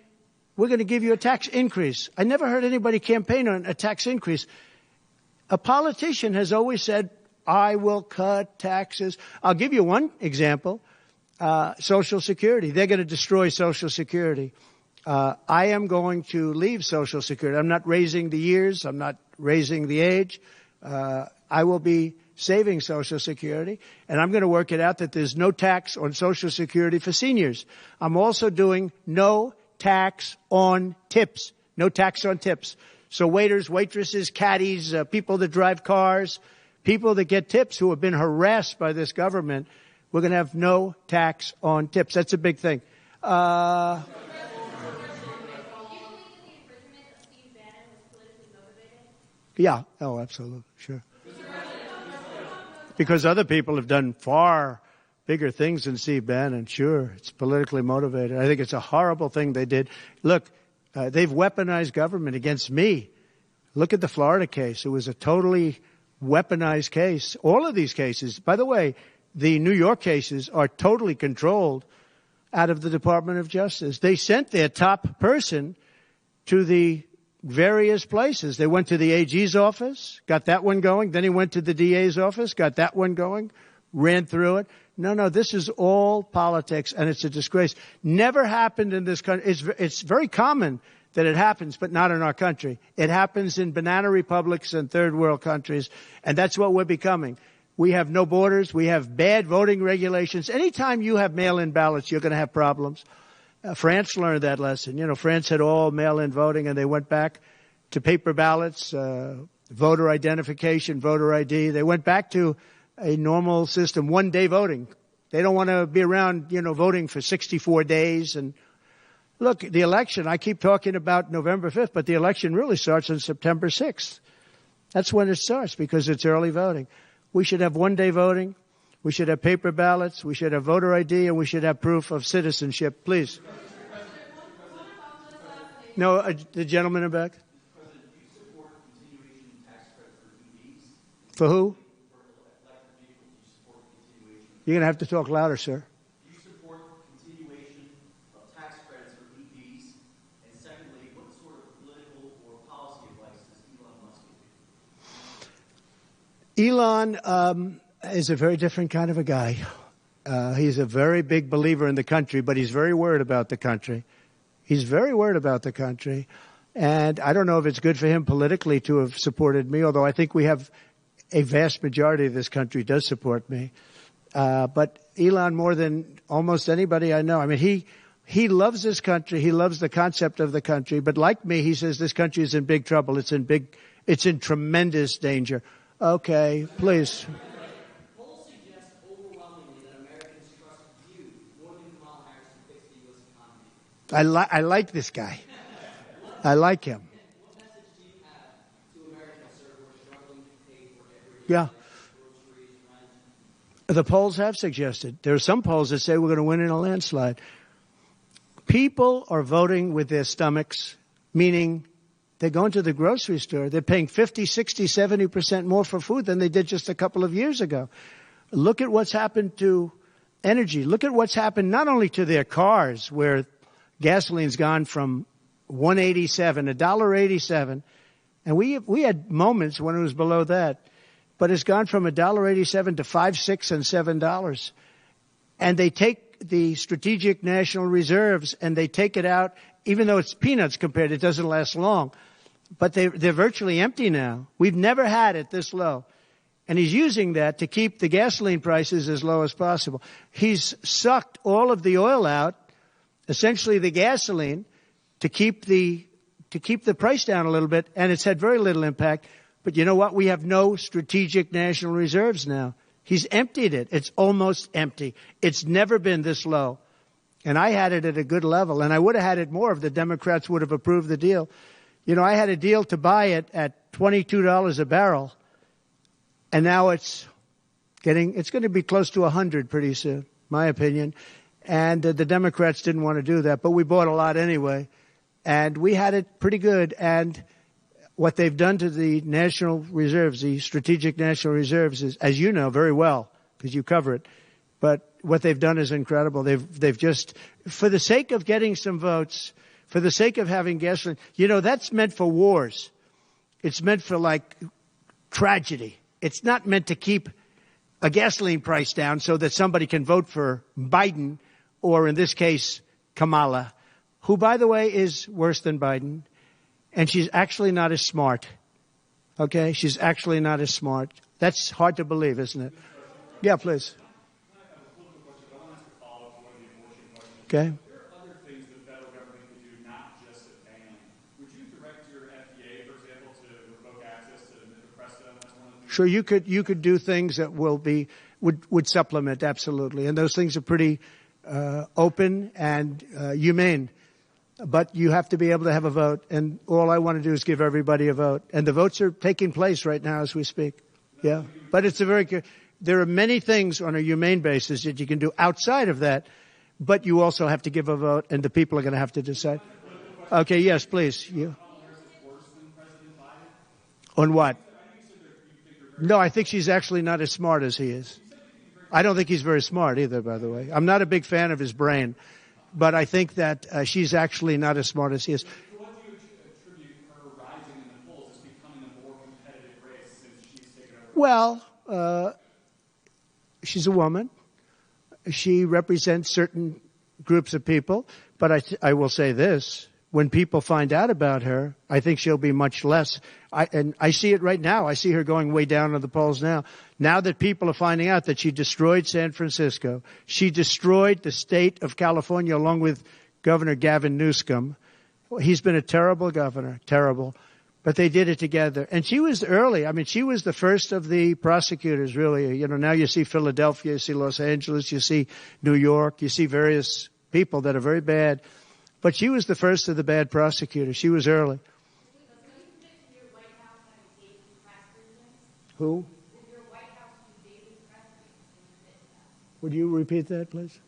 we're going to give you a tax increase. I never heard anybody campaign on a tax increase. A politician has always said, I will cut taxes. I'll give you one example. Social Security. They're going to destroy Social Security. I am going to leave Social Security. I'm not raising the years. I'm not raising the age. I will be saving Social Security, and I'm going to work it out that there's no tax on Social Security for seniors. I'm also doing no tax on tips. No tax on tips. So waiters, waitresses, caddies, people that drive cars, people that get tips who have been harassed by this government, we're going to have no tax on tips. That's a big thing. Do you believe that the imprisonment of Steve Bannon was politically motivated? Yeah. Oh, absolutely. Sure. Because other people have done far bigger things than Steve Bannon. Sure, it's politically motivated. I think it's a horrible thing they did. Look, they've weaponized government against me. Look at the Florida case. It was a totally weaponized case. All of these cases, by the way, the New York cases are totally controlled out of the Department of Justice. They sent their top person to the various places. They went to the AG's office, got that one going. Then he went to the DA's office, got that one going, ran through it. No, this is all politics, and it's a disgrace. Never happened in this country. It's very common that it happens, but not in our country. It happens in banana republics and third world countries, and that's what we're becoming. We have no borders. We have bad voting regulations. Anytime you have mail-in ballots, you're going to have problems. France learned that lesson. France had all mail-in voting, and they went back to paper ballots, voter identification, voter ID. They went back to a normal system, one-day voting. They don't want to be around, voting for 64 days. And look, the election, I keep talking about November 5th, but the election really starts on September 6th. That's when it starts because it's early voting. We should have one-day voting. We should have paper ballots. We should have voter ID, and we should have proof of citizenship. Please. No, the gentleman in back. President, do you support continuation tax credit for EVs? For who? For electric vehicles, do you support continuation? You're going to have to talk louder, sir. Do you support continuation of tax credits for EVs? And secondly, what sort of political or policy advice does Elon Musk give you? Elon is a very different kind of a guy. He's a very big believer in the country, but he's very worried about the country. He's very worried about the country. And I don't know if it's good for him politically to have supported me, although I think we have a vast majority of this country does support me. But Elon, more than almost anybody I know, I mean, he loves this country. He loves the concept of the country. But like me, he says this country is in big trouble. It's in tremendous danger. Okay, please. Polls suggest overwhelmingly that Americans trust you more than Kamala Harris to fix the U.S. economy. I like this guy. I like him. What message do you have to Americans, sir, who are struggling to pay for everyday Yeah. groceries, rent? The polls have suggested. There are some polls that say we're going to win in a landslide. People are voting with their stomachs, meaning they're going to the grocery store. They're paying 50, 60, 70% more for food than they did just a couple of years ago. Look at what's happened to energy. Look at what's happened not only to their cars, where gasoline's gone from $1.87, $1.87, and we had moments when it was below that, but it's gone from $1.87 to $5, $6, and $7. And they take the strategic national reserves and they take it out, even though it's peanuts compared, it doesn't last long. But they're virtually empty now. We've never had it this low. And he's using that to keep the gasoline prices as low as possible. He's sucked all of the oil out, essentially the gasoline, to keep the price down a little bit, and it's had very little impact. But you know what? We have no strategic national reserves now. He's emptied it. It's almost empty. It's never been this low. And I had it at a good level, and I would have had it more if the Democrats would have approved the deal. You know, I had a deal to buy it at $22 a barrel, and now it's going to be close to 100 pretty soon, my opinion. And the Democrats didn't want to do that, but we bought a lot anyway. And we had it pretty good. And what they've done to the national reserves, the strategic national reserves, is, as you know very well, because you cover it, but what they've done is incredible. They've just, for the sake of getting some votes, for the sake of having gasoline, you know, that's meant for wars. It's meant for, like, tragedy. It's not meant to keep a gasoline price down so that somebody can vote for Biden, or in this case, Kamala, who, by the way, is worse than Biden. And she's actually not as smart. Okay? She's actually not as smart. That's hard to believe, isn't it? Yeah, please. Okay. There are other things the federal government can do, not just a ban. Would you direct your FDA, for example, to revoke access to mifepristone? That's one of the things. Sure, you could do things that would supplement, absolutely. And those things are pretty open and humane. But you have to be able to have a vote, and all I want to do is give everybody a vote. And the votes are taking place right now as we speak. Yeah. But it's there are many things on a humane basis that you can do outside of that, but you also have to give a vote, and the people are going to have to decide. Okay, yes, please. You. On what? No, I think she's actually not as smart as he is. I don't think he's very smart either, by the way. I'm not a big fan of his brain. But I think that she's actually not as smart as he is. So what do you attribute her rising in the polls as becoming a more competitive race since she's taken over? Well, she's a woman. She represents certain groups of people. But I will say this. When people find out about her, I think she'll be much less. And I see it right now. I see her going way down in the polls now. Now that people are finding out that she destroyed San Francisco, she destroyed the state of California along with Governor Gavin Newsom. He's been a terrible governor, terrible. But they did it together. And she was early. I mean, she was the first of the prosecutors, really. You know, now you see Philadelphia, you see Los Angeles, you see New York, you see various people that are very bad. But she was the first of the bad prosecutors. She was early. Who? Would you repeat that, please?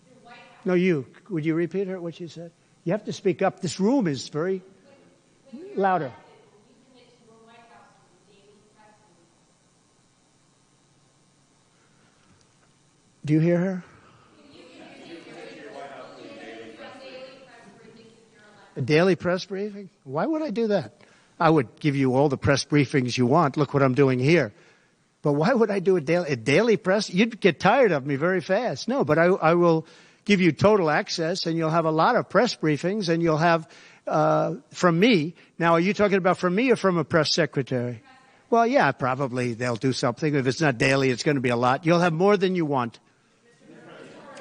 No, you. Would you repeat her, what she said? You have to speak up. This room is very louder. Do you hear her? A daily press briefing? Why would I do that? I would give you all the press briefings you want. Look what I'm doing here. But why would I do a daily press? You'd get tired of me very fast. No, but I will give you total access, and you'll have a lot of press briefings, and you'll have from me. Now, are you talking about from me or from a press secretary? Well, yeah, probably they'll do something. If it's not daily, it's going to be a lot. You'll have more than you want.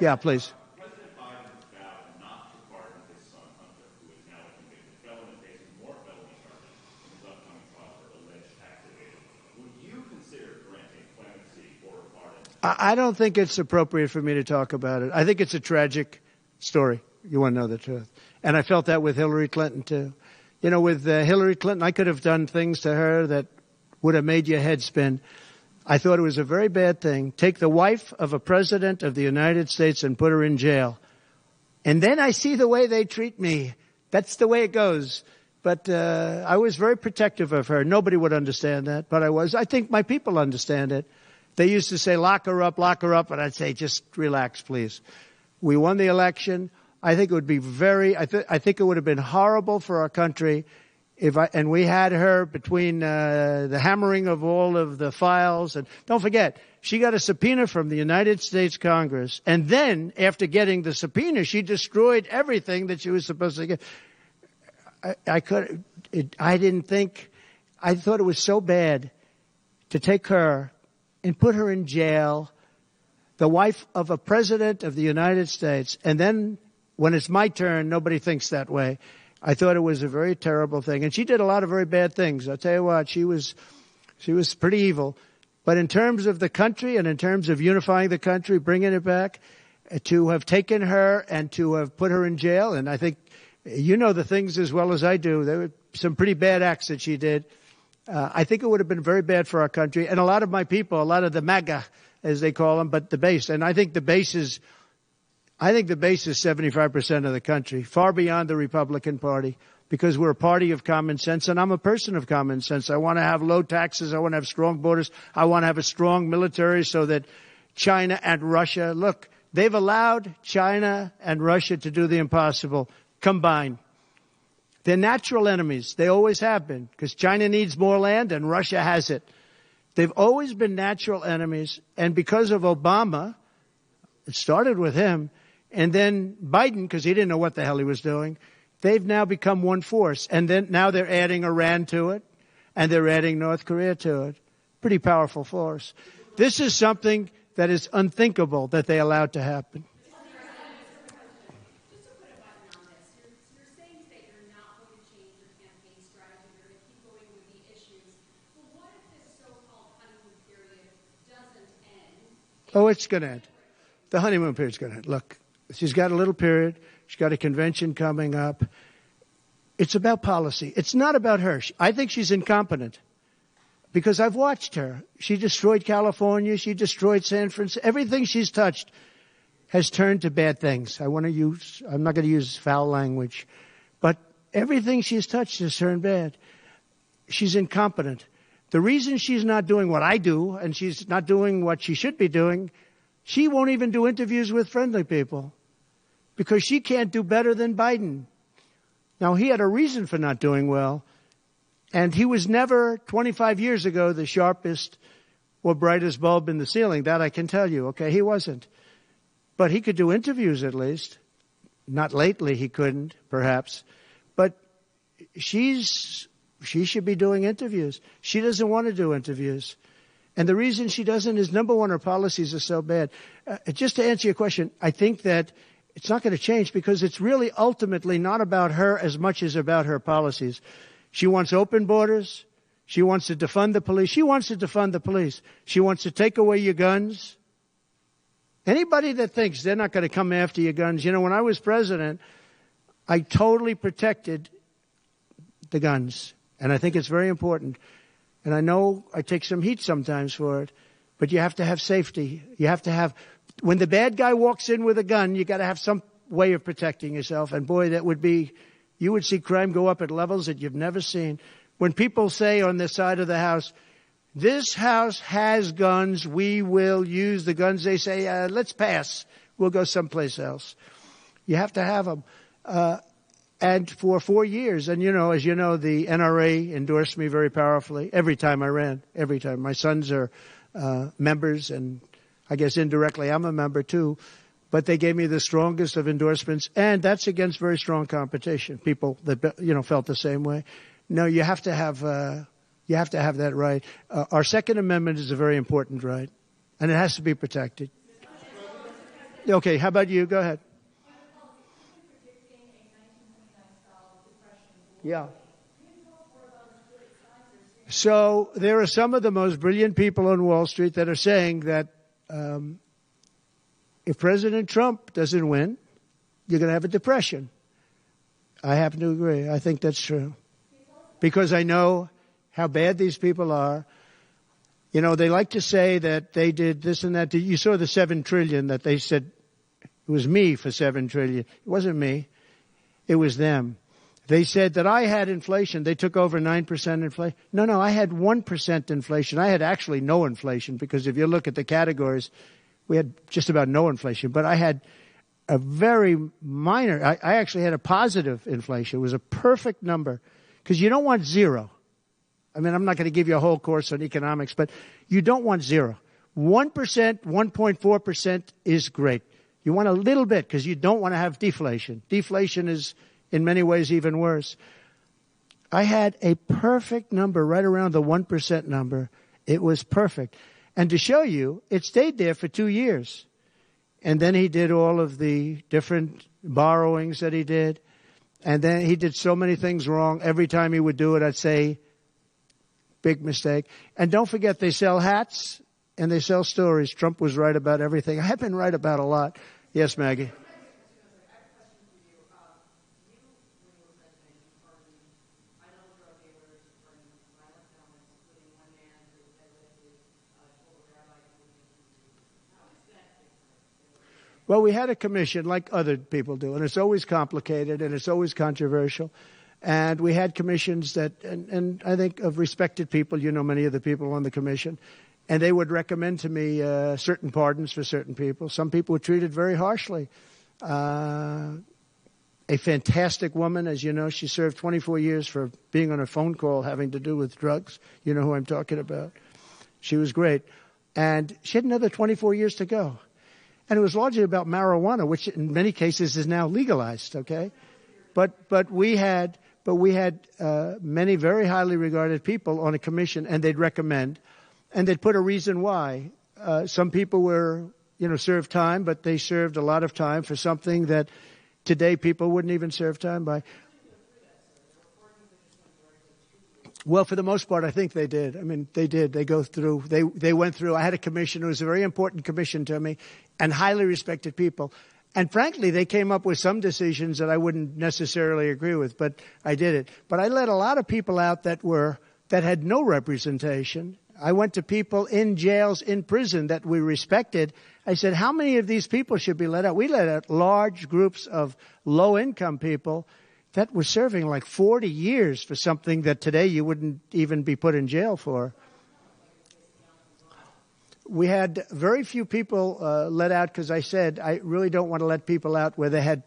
Yeah, please. President Biden vowed not to pardon his son Hunter, who is now a convicted felon and facing more felony charges in his upcoming trial for alleged tax evasion. Would you consider granting clemency or a pardon? I don't think it's appropriate for me to talk about it. I think it's a tragic story. You want to know the truth. And I felt that with Hillary Clinton, too. You know, with Hillary Clinton, I could have done things to her that would have made your head spin. I thought it was a very bad thing. Take the wife of a president of the United States and put her in jail. And then I see the way they treat me. That's the way it goes. But I was very protective of her. Nobody would understand that, but I was. I think my people understand it. They used to say, lock her up, and I'd say, just relax, please. We won the election. I think it would be I think it would have been horrible for our country and we had her between the hammering of all of the files. And don't forget, she got a subpoena from the United States Congress. And then, after getting the subpoena, she destroyed everything that she was supposed to get. I thought it was so bad to take her and put her in jail, the wife of a president of the United States. And then, when it's my turn, nobody thinks that way. I thought it was a very terrible thing. And she did a lot of very bad things. I'll tell you what, she was pretty evil. But in terms of the country and in terms of unifying the country, bringing it back, to have taken her and to have put her in jail, and I think you know the things as well as I do. There were some pretty bad acts that she did. I think it would have been very bad for our country. And a lot of my people, a lot of the MAGA, as they call them, but the base. And I think the base is 75% of the country, far beyond the Republican Party, because we're a party of common sense, and I'm a person of common sense. I want to have low taxes. I want to have strong borders. I want to have a strong military so that China and Russia, look, they've allowed China and Russia to do the impossible combined. They're natural enemies. They always have been, because China needs more land and Russia has it. They've always been natural enemies, and because of Obama, it started with him, and then Biden, because he didn't know what the hell he was doing, they've now become one force. And then now they're adding Iran to it, and they're adding North Korea to it. Pretty powerful force. This is something that is unthinkable that they allowed to happen. Just to put a button on this, you're saying that you're not going to change your campaign strategy, you're going to keep going with the issues. But what if this so-called honeymoon period doesn't end? Oh, it's going to end. The honeymoon period's going to end. Look, she's got a little period. She's got a convention coming up. It's about policy. It's not about her. I think she's incompetent because I've watched her. She destroyed California. She destroyed San Francisco. Everything she's touched has turned to bad things. I'm not going to use foul language, but everything she's touched has turned bad. She's incompetent. The reason she's not doing what I do and she's not doing what she should be doing, she won't even do interviews with friendly people because she can't do better than Biden. Now, he had a reason for not doing well, and he was never, 25 years ago, the sharpest or brightest bulb in the ceiling. That I can tell you, okay? He wasn't. But he could do interviews at least. Not lately, he couldn't, perhaps. But she should be doing interviews. She doesn't want to do interviews. And the reason she doesn't is, number one, her policies are so bad. Just to answer your question, I think that it's not going to change because it's really ultimately not about her as much as about her policies. She wants open borders. She wants to defund the police. She wants to defund the police. She wants to take away your guns. Anybody that thinks they're not going to come after your guns, you know, when I was president, I totally protected the guns. And I think it's very important. And I know I take some heat sometimes for it, but you have to have safety. You have to have, when the bad guy walks in with a gun, you got to have some way of protecting yourself. And boy, you would see crime go up at levels that you've never seen. When people say on this side of the house, this house has guns, we will use the guns, they say, let's pass. We'll go someplace else. You have to have them. And for 4 years, and as you know, the NRA endorsed me very powerfully every time I ran, every time. My sons are members, and I guess indirectly I'm a member too. but they gave me the strongest of endorsements, and that's against very strong competition. People that felt the same way. No, you have to have that right. Our Second Amendment is a very important right, and it has to be protected. Okay, how about you? Go ahead. Yeah. So there are some of the most brilliant people on Wall Street that are saying that if President Trump doesn't win, you're going to have a depression. I happen to agree. I think that's true. Because I know how bad these people are. You know, they like to say that they did this and that. You saw the $7 trillion that they said it was me for $7 trillion. It wasn't me. It was them. They said that I had inflation. They took over 9% inflation. No, I had 1% inflation. I had actually no inflation because if you look at the categories, we had just about no inflation. But I had a very minor, I actually had a positive inflation. It was a perfect number because you don't want zero. I mean, I'm not going to give you a whole course on economics, but you don't want zero. 1%, 1.4% is great. You want a little bit because you don't want to have deflation. Deflation is in many ways even worse. I had a perfect number right around the 1% number. It was perfect. And to show you, it stayed there for 2 years. And then he did all of the different borrowings that he did. And then he did so many things wrong. Every time he would do it, I'd say, big mistake. And don't forget, they sell hats and they sell stories. Trump was right about everything. I have been right about a lot. Yes, Maggie. Well, we had a commission like other people do, and it's always complicated and it's always controversial. And we had commissions that, and I think of respected people, you know many of the people on the commission, and they would recommend to me certain pardons for certain people. Some people were treated very harshly. A fantastic woman, as you know, she served 24 years for being on a phone call having to do with drugs. You know who I'm talking about. She was great. And she had another 24 years to go. And it was largely about marijuana, which in many cases is now legalized, okay? But we had many very highly regarded people on a commission, and they'd recommend, and they'd put a reason why. Some people were, served time, but they served a lot of time for something that today people wouldn't even serve time by. Well, for the most part, I think they did. I mean, they did. They go through. They went through. I had a commission. It was a very important commission to me, and highly respected people. And frankly, they came up with some decisions that I wouldn't necessarily agree with, but I did it. But I let a lot of people out that had no representation. I went to people in jails, in prison that we respected. I said, how many of these people should be let out? We let out large groups of low-income people that were serving like 40 years for something that today you wouldn't even be put in jail for. We had very few people let out because I said I really don't want to let people out where they had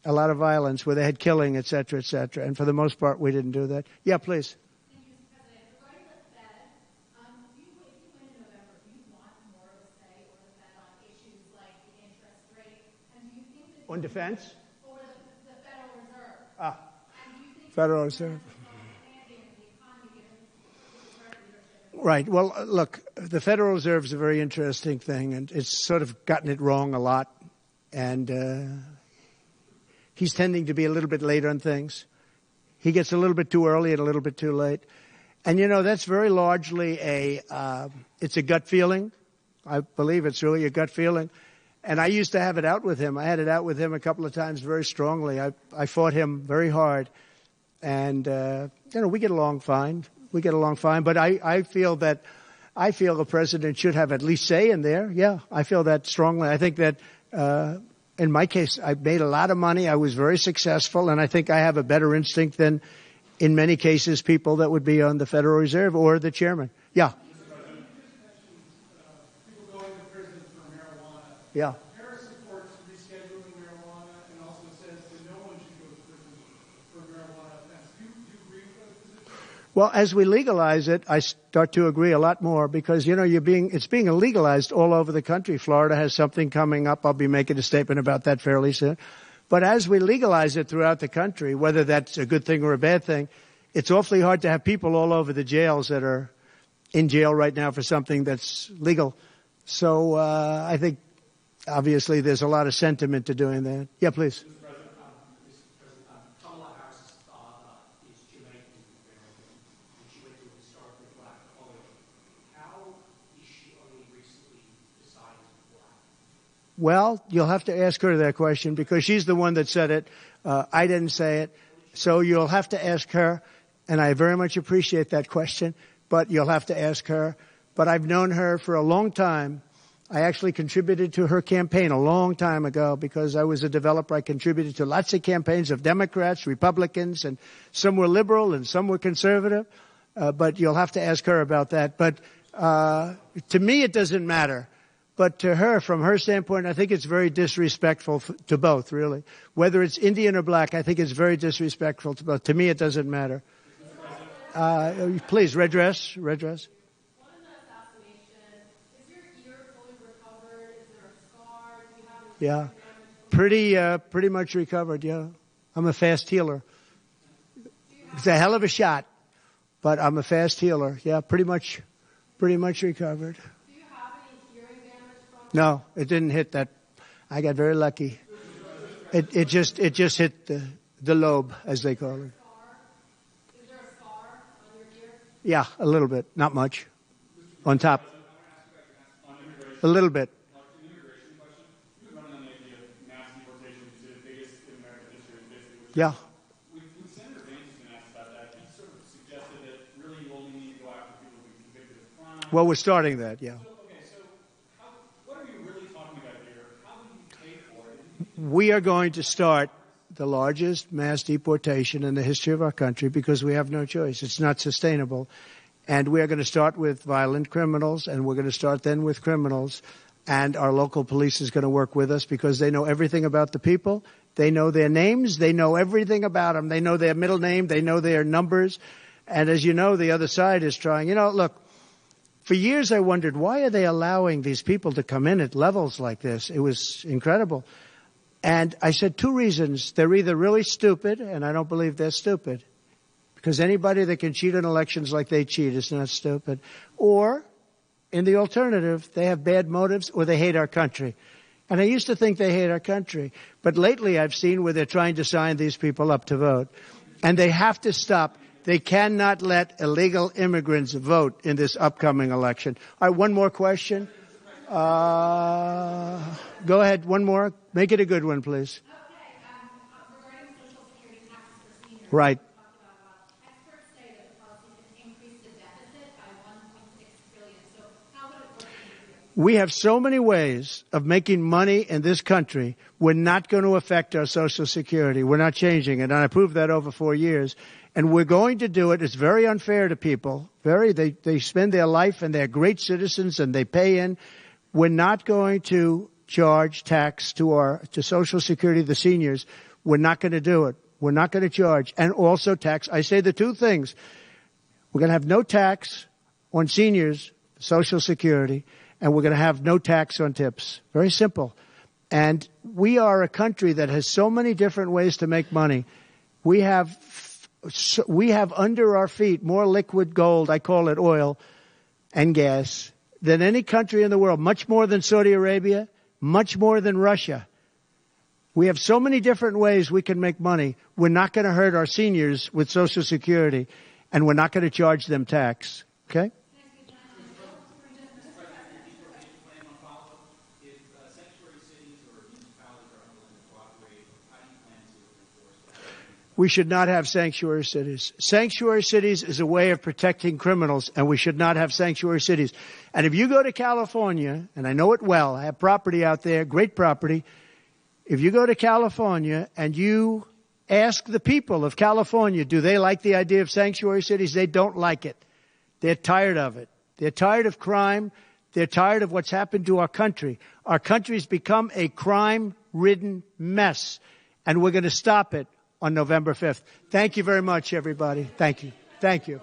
a lot of violence, where they had killing, et cetera, et cetera. And for the most part, we didn't do that. Yeah, please. Thank you, Mr. President. Regarding the Fed, if you win in November, do you want more of a say over the Fed on issues like the interest rate? And do you think that On defense? over the Federal Reserve? And do you think Federal Reserve. Right. Well, look, the Federal Reserve is a very interesting thing, and it's sort of gotten it wrong a lot. And he's tending to be a little bit late on things. He gets a little bit too early and a little bit too late. And, that's very largely it's a gut feeling. I believe it's really a gut feeling. And I used to have it out with him. I had it out with him a couple of times very strongly. I fought him very hard. And, we get along fine. But I feel the president should have at least say in there. Yeah, I feel that strongly. I think that in my case, I made a lot of money. I was very successful. And I think I have a better instinct than, in many cases, people that would be on the Federal Reserve or the chairman. Yeah. People going to prison for marijuana. Yeah. Harris supports rescheduling marijuana and also says that no one should go to prison for marijuana offense. Do you agree with that position? Well, as we legalize it, I start to agree a lot more because, it's being legalized all over the country. Florida has something coming up. I'll be making a statement about that fairly soon. But as we legalize it throughout the country, whether that's a good thing or a bad thing, it's awfully hard to have people all over the jails that are in jail right now for something that's legal. So I think, obviously, there's a lot of sentiment to doing that. Yeah, please. Kamala Harris's father is Jamaican American, and she went to a historically black college. How is she only recently decided to be black? Well, you'll have to ask her that question because she's the one that said it. I didn't say it. So you'll have to ask her, and I very much appreciate that question, but you'll have to ask her. But I've known her for a long time. I actually contributed to her campaign a long time ago because I was a developer. I contributed to lots of campaigns of Democrats, Republicans, and some were liberal and some were conservative. But you'll have to ask her about that. But to me, it doesn't matter. But to her, from her standpoint, I think it's very disrespectful to both, really. Whether it's Indian or black, I think it's very disrespectful to both. To me, it doesn't matter. Please, red dress. What is the assassination? Is your ear fully recovered? Is there a scar? Do you have any Yeah. Pretty much recovered, yeah. I'm a fast healer. It's a hell of a shot, but I'm a fast healer. Yeah, pretty much recovered. Do you have any hearing damage from No, it didn't hit that. I got very lucky. It just hit the lobe, as they call it. Is there a scar on your ear? Yeah, a little bit, not much. On top. A little bit. An immigration question. You've been running on the idea of mass deportation to the biggest in American history, basically. Yeah. When Senator Vance has been asked about that, he sort of suggested that really you only need to go after people who've been convicted of crime. Well, we're starting that, yeah. So what are you really talking about here? How do you pay for it? We are going to start the largest mass deportation in the history of our country because we have no choice. It's not sustainable. And we are going to start with violent criminals, and we're going to start then with criminals. And our local police is going to work with us because they know everything about the people. They know their names. They know everything about them. They know their middle name. They know their numbers. And as you know, the other side is trying. Look, for years I wondered, why are they allowing these people to come in at levels like this? It was incredible. And I said two reasons. They're either really stupid, and I don't believe they're stupid, because anybody that can cheat in elections like they cheat is not stupid. Or, in the alternative, they have bad motives or they hate our country. And I used to think they hate our country. But lately I've seen where they're trying to sign these people up to vote. And they have to stop. They cannot let illegal immigrants vote in this upcoming election. All right, one more question. Go ahead, one more. Make it a good one, please. Okay. Regarding Social Security taxes for seniors. Right. Experts say that the policy can increase the deficit by $1.6 trillion. So how would it work? We have so many ways of making money in this country. We're not going to affect our Social Security. We're not changing it. And I proved that over 4 years. And we're going to do it. It's very unfair to people. They spend their life and they're great citizens and they pay in. We're not going to charge tax to Social Security, the seniors. We're not going to do it. We're not going to charge. And also tax. I say the two things. We're going to have no tax on seniors, Social Security, and we're going to have no tax on tips. Very simple. And we are a country that has so many different ways to make money. We have under our feet more liquid gold, I call it oil, and gas, than any country in the world, much more than Saudi Arabia, much more than Russia. We have so many different ways we can make money. We're not going to hurt our seniors with Social Security, and we're not going to charge them tax. Okay? We should not have sanctuary cities. Sanctuary cities is a way of protecting criminals, and we should not have sanctuary cities. And if you go to California, and I know it well, I have property out there, great property. If you go to California and you ask the people of California, do they like the idea of sanctuary cities? They don't like it. They're tired of it. They're tired of crime. They're tired of what's happened to our country. Our country's become a crime-ridden mess, and we're going to stop it on November 5th. Thank you very much, everybody. Thank you. Thank you.